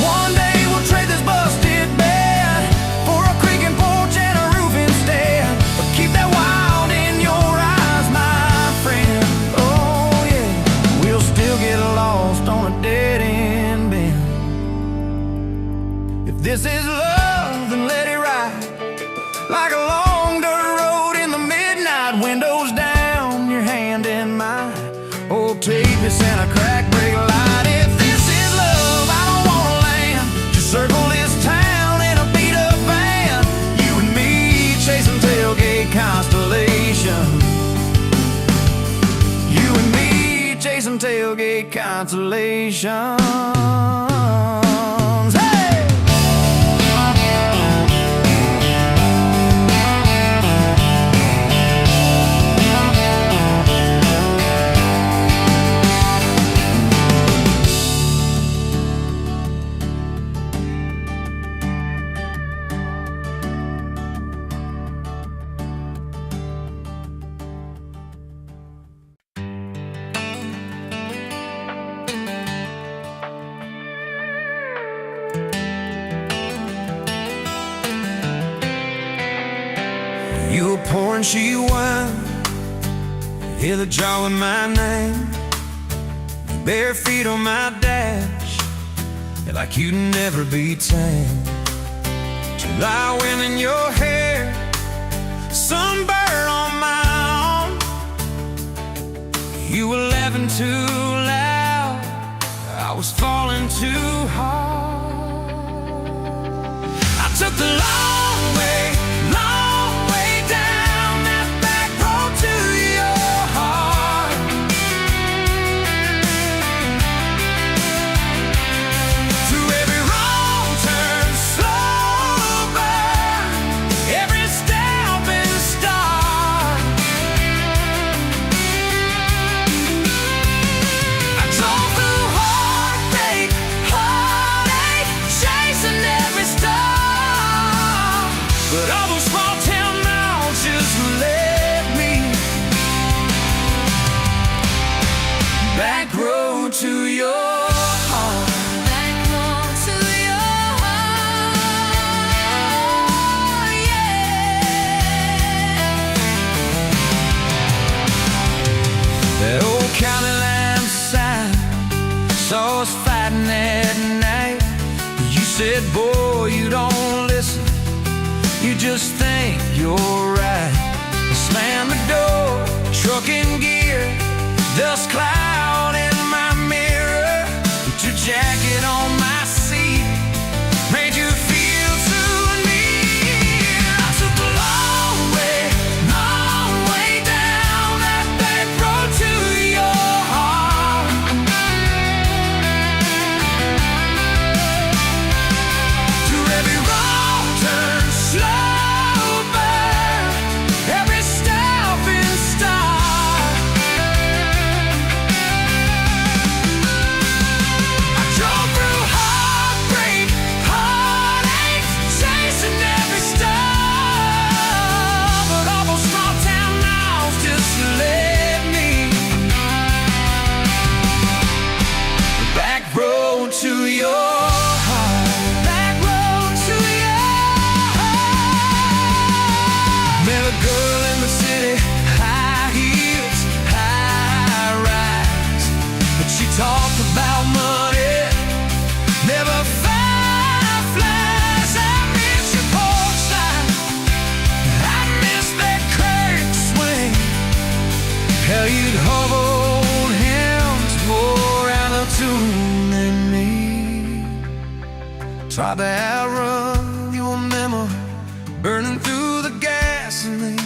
One day we'll trade this busted bed for a creaking porch and a roof instead. But keep that wild in your eyes, my friend. Oh yeah, we'll still get lost on a dead-end bend. If this is love, then let it ride like a long dirt road in the midnight. Windows down, your hand in mine, old tapeis and a crack brake light. If this is love, I don't wanna land. Just circle this town in a beat-up van. You and me chasing tailgate constellation. You and me chasing tailgate constellations. Hey! You were pouring cheap wine, hear the jar with my name, bare feet on my dash, like you'd never be tame. July wind in your hair, sunburn on my arm. You were laughing too loud, I was falling too hard. I took the long way down that back road to your heart. Through every wrong turn, slow burn, every step and start. I drove through heartache, chasing every star. But all those small town miles just led me back road to your heart. Back road to your heart, yeah. That old county line sign saw us fighting at night. You said, boy, you don't listen, you just think you're right. Slam the door, truck in gear, dust cloud in my mirror. Put your jacket on my seat, made you feel so near. I took the long way down that back road to your heart. Through every wrong turn, slow burn, every step and start. I drove through heartbreak, heartache, chasing every star. But all those small town miles just led me back road to your heart. Back road to your heart. Met a girl in the city, high heels, high rise. But she talked about money, never fireflies. I miss your porch light, I miss that curtain swing. How you'd hold hands more out of tune than me. Tried to outrun your memory, burning through the gasoline.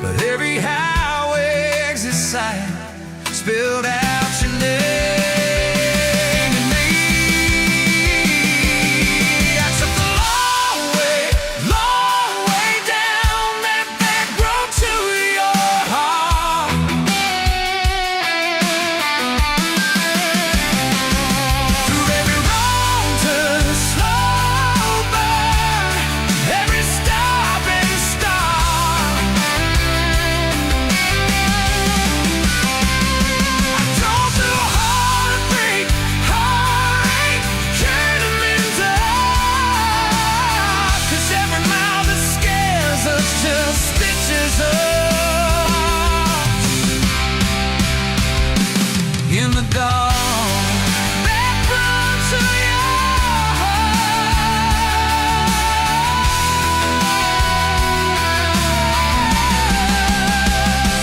But every highway sight, spilled out your name to me. I took the long way down that back road to your heart. Through every wrong turn, slow burn, every stop and start. I drove through heartbreak, heartache, turning them dark. 'Cause every mile that scares us just stitches us in the dark. Back road to your heart.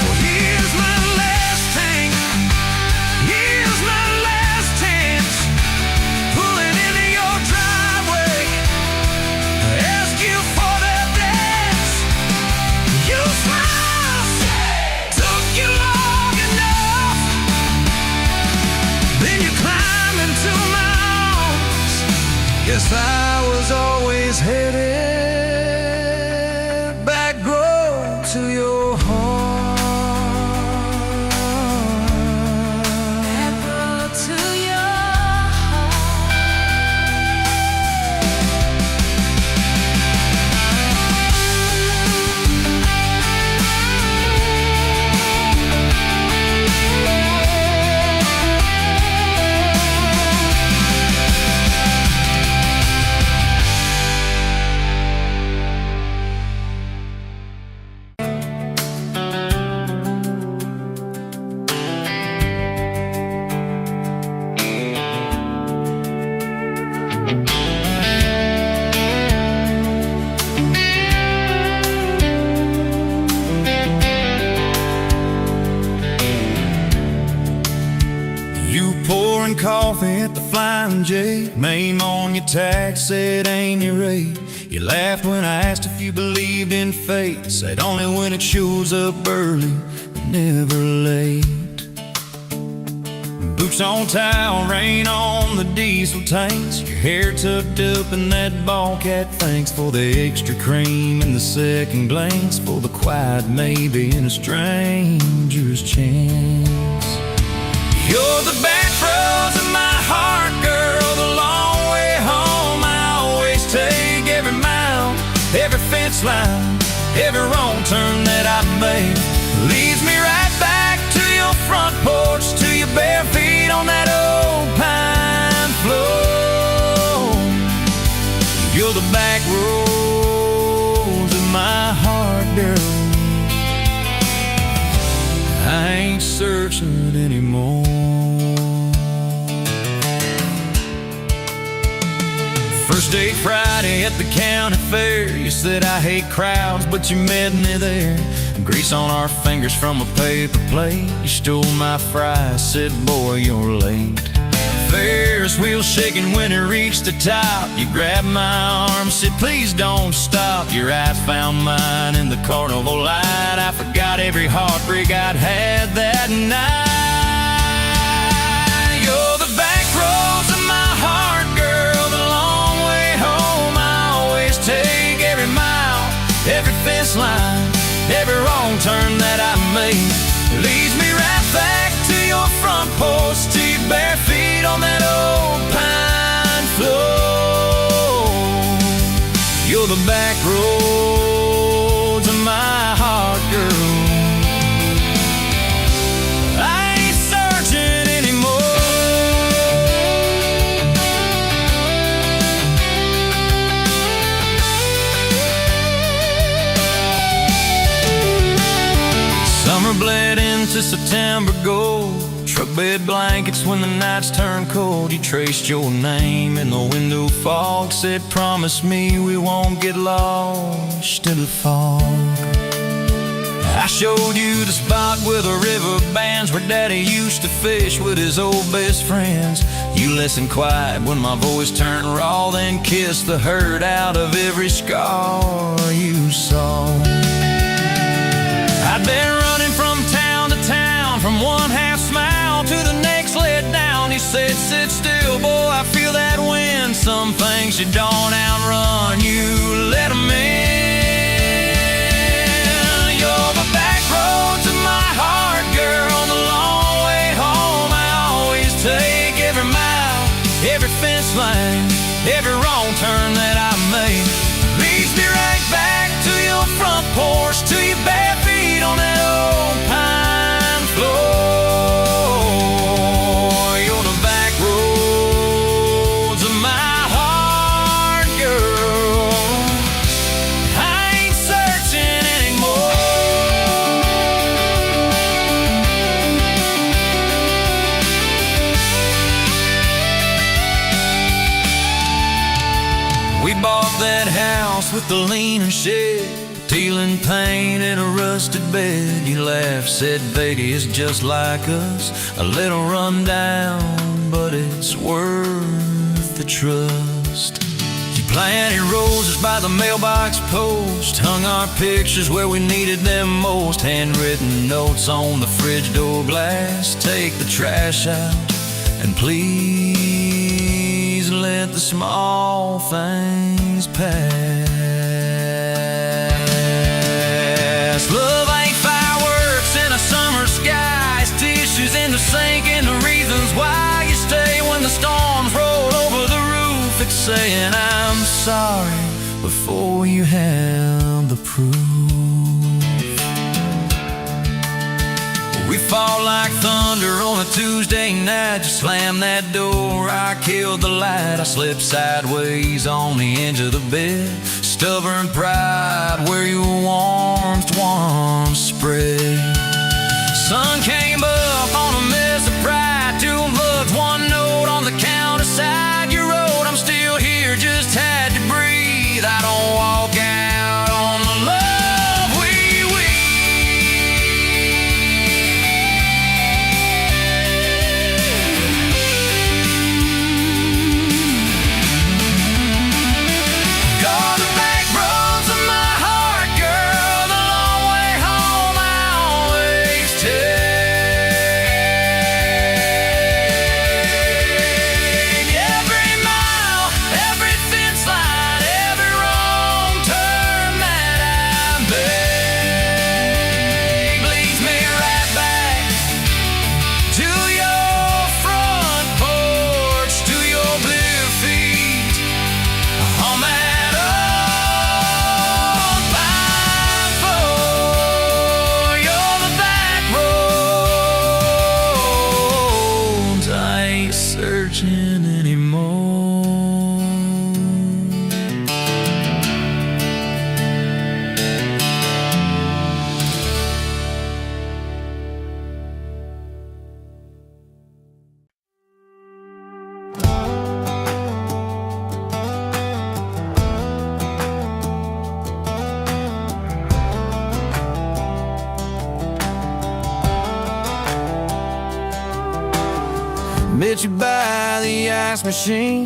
Well, here's my last tank, here's my last chance, pulling into your driveway, ask you for that dance. You smiled, took you long enough, then you climbed into my arms. Guess I was always headed back road to your heart. Back road to your You pouring coffee at the Flying J, name on your tax said ain't your rate. You laughed when I asked if you believed in fate, said only when it shows up early, never late. Boots on towel, rain on the diesel tanks, your hair tucked up in that ball cat. Thanks for the extra cream and the second glance, for the quiet maybe in a stranger's chance. You're the back roads of my heart, girl, the long way home. I always take every mile, every fence line, every wrong turn that I make leads me right back to your front porch, to your bare feet on that old pine floor. You're the back roads of my heart, girl. I ain't searching anymore. First date Friday at the county fair, you said I hate crowds, but you met me there. Grease on our fingers from a paper plate, you stole my fries, said boy you're late. Ferris wheel shaking when it reached the top, you grabbed my arm, said please don't stop. Your eyes found mine in the carnival light, I forgot every heartbreak I'd had that night. You're the back roads of my heart, girl, the long way home. I always take every mile, every fence line, every wrong turn that I make leads me right back to your front porch, to your bare feet on that old pine floor. You're the back roads of my heart, girl. I ain't searching anymore. Summer bled into September gold, truck bed blankets when the nights turn cold. You traced your name in the window fog, said promise me we won't get lost in the fog. I showed you the spot where the river bands, where Daddy used to fish with his old best friends. You listened quiet when my voice turned raw, then kissed the hurt out of every scar you saw. I'd been running from town to town, from said, sit still, boy, I feel that wind. Some things you don't outrun, you let 'em in. You're the back roads of my heart, girl. The long way home I always take. Every mile, every fence line, every wrong turn that I make leads me right back to your front porch, to your bare feet on that old pine floor. You're the back roads of my heart, girl. I ain't searching anymore. We bought that house with the leaning shed, peeling paint and a rusted bed. You laughed, said, baby, it's just like us, a little run down, but it's worth the trust. You planted roses by the mailbox post, hung our pictures where we needed them most, handwritten notes on the fridge door glass. Take the trash out and please let the small things pass. Love ain't fireworks in a summer sky. It's tissues in the sink and the reasons why you stay when the storms roll over the roof. It's saying I'm sorry before you have the proof. We fall like thunder on a Tuesday night. Just slam that door, I killed the light. I slipped sideways on the edge of the bed. Stubborn pride where your warmth once spread. Sun came up on a mess of pride. 2 bucks, 1 note on the counter side. You wrote, I'm still here, just had to breathe. I don't walk out on the love we searching anymore. Met you by the ice machine,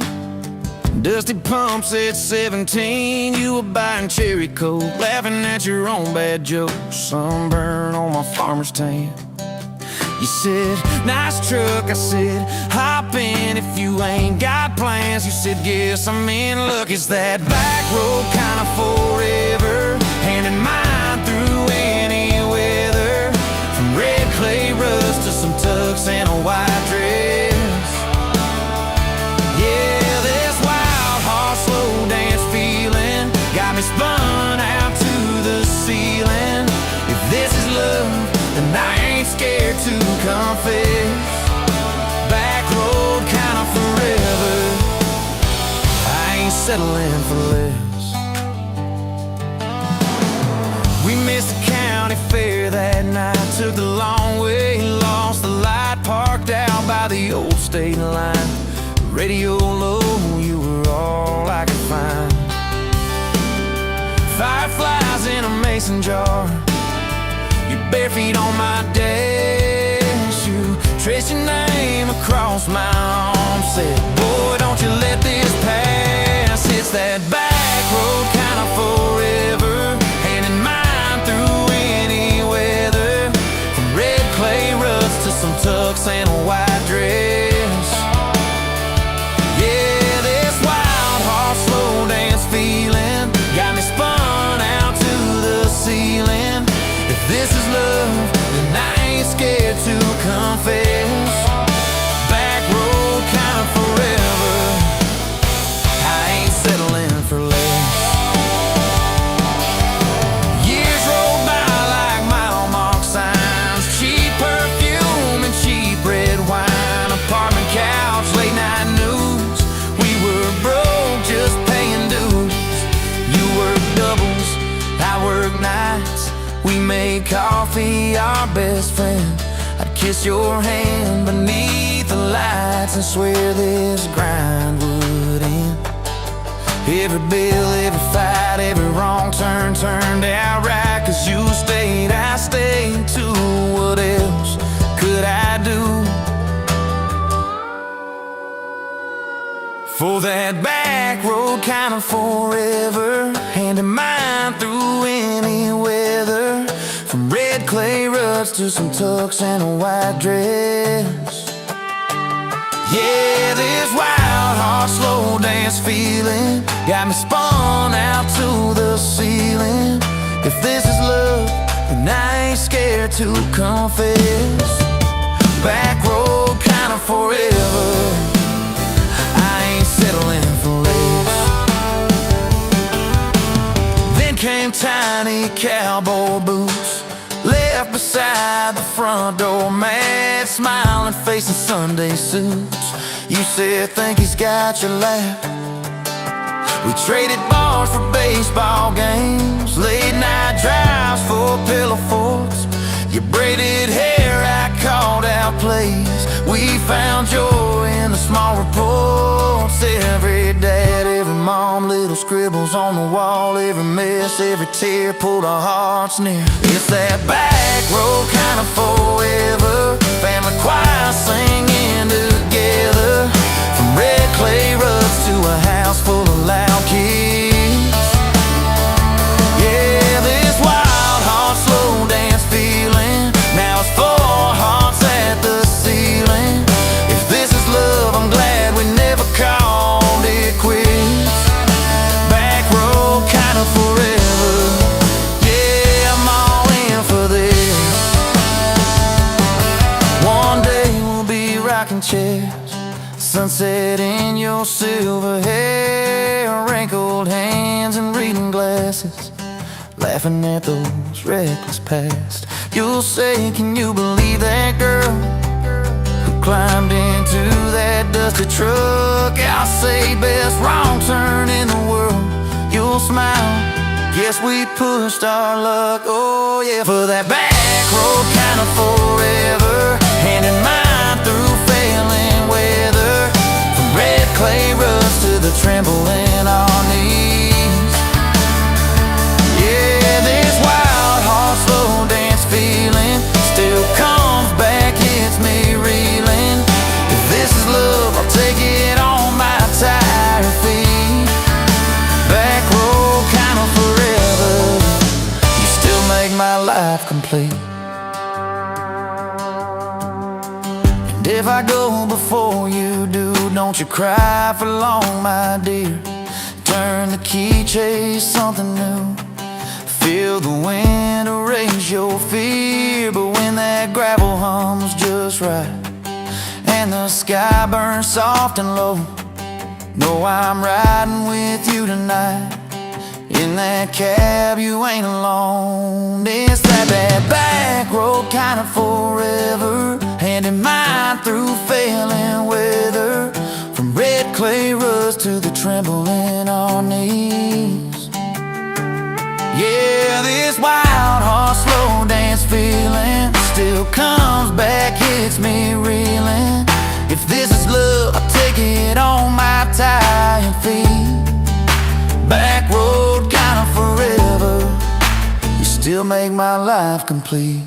dusty pumps at 17. You were buying cherry coke, laughing at your own bad jokes. Sunburn on my farmer's tan. You said, nice truck. I said, hop in if you ain't got plans. You said, guess I'm in luck. It's that back road kind of forever, hand in mine through any weather. From red clay rust to some tux and a white dress. Spun out to the ceiling. If this is love, then I ain't scared to confess. Back road kind of forever, I ain't settling for less. We missed the county fair that night, took the long way, lost the light, parked out by the old state line. Radio low, you were all I could find. Fireflies in a mason jar, your bare feet on my dash. You traced your name across my arm, said, boy, don't you let this pass. It's that back road kind of forever, hand in mine through any weather. From red clay rust to some tux and a white dress. our best friend. I'd kiss your hand beneath the lights and swear this grind would end. Every bill, every fight, every wrong turn turned out right, 'cause you stayed, I stayed too. What else could I do? For that back road kind of forever, hand in mine through any weather. From red clay ruts to some tux and a white dress. Yeah, this wild heart slow dance feeling got me spun out to the ceiling. If this is love, then I ain't scared to confess. Back road kind of forever, I ain't settling for less. Then came tiny cowboy boots, left beside the front door, mad smiling face in Sunday suits. You said, think he's got your lap. We traded bars for baseball games, late night drives for pillow forts. Your braided hair, I called out plays. We found joy in the small reports. Every dad, every mom, little scribbles on the wall. Every mess, every tear pulled our hearts near. It's that back road kind of forever, family choir singing together. From red clay ruts to a house full of loud kids. Yeah, this wild heart slow dance feeling, now it's 4 hearts at the ceiling. If this is love, I'm glad we never called it quits. Back road kind of forever, yeah, I'm all in for this. One day we'll be rocking chairs, sunset in your silver hair, wrinkled hands and reading glasses, laughing at those reckless past. You'll say, can you believe that girl who climbed into that dusty truck? I'll say, best wrong turn in the world. You'll smile, guess we pushed our luck. Oh yeah, for that back road kind of forever, hand in mine through failing weather. From red clay ruts to the tremble in our knees. Yeah, this wild heart slow dance feeling still comes back, hits me reeling. If this is love, I'll take it on my tired feet. Back road kind of forever, you still make my life complete. And if I go before you do, don't you cry for long, my dear. Turn the key, chase something new. Feel the wind erase your fear. But when that gravel hums just right and the sky burns soft and low, know I'm riding with you tonight. In that cab you ain't alone. It's that back road kind of forever, hand in mine through failing weather. From red clay ruts to the tremble in our knees. Yeah, this wild heart slow dance feeling still comes back, hits me reeling. If this is love, I'll take it on my tired feet. Back road kind of forever, you still make my life complete.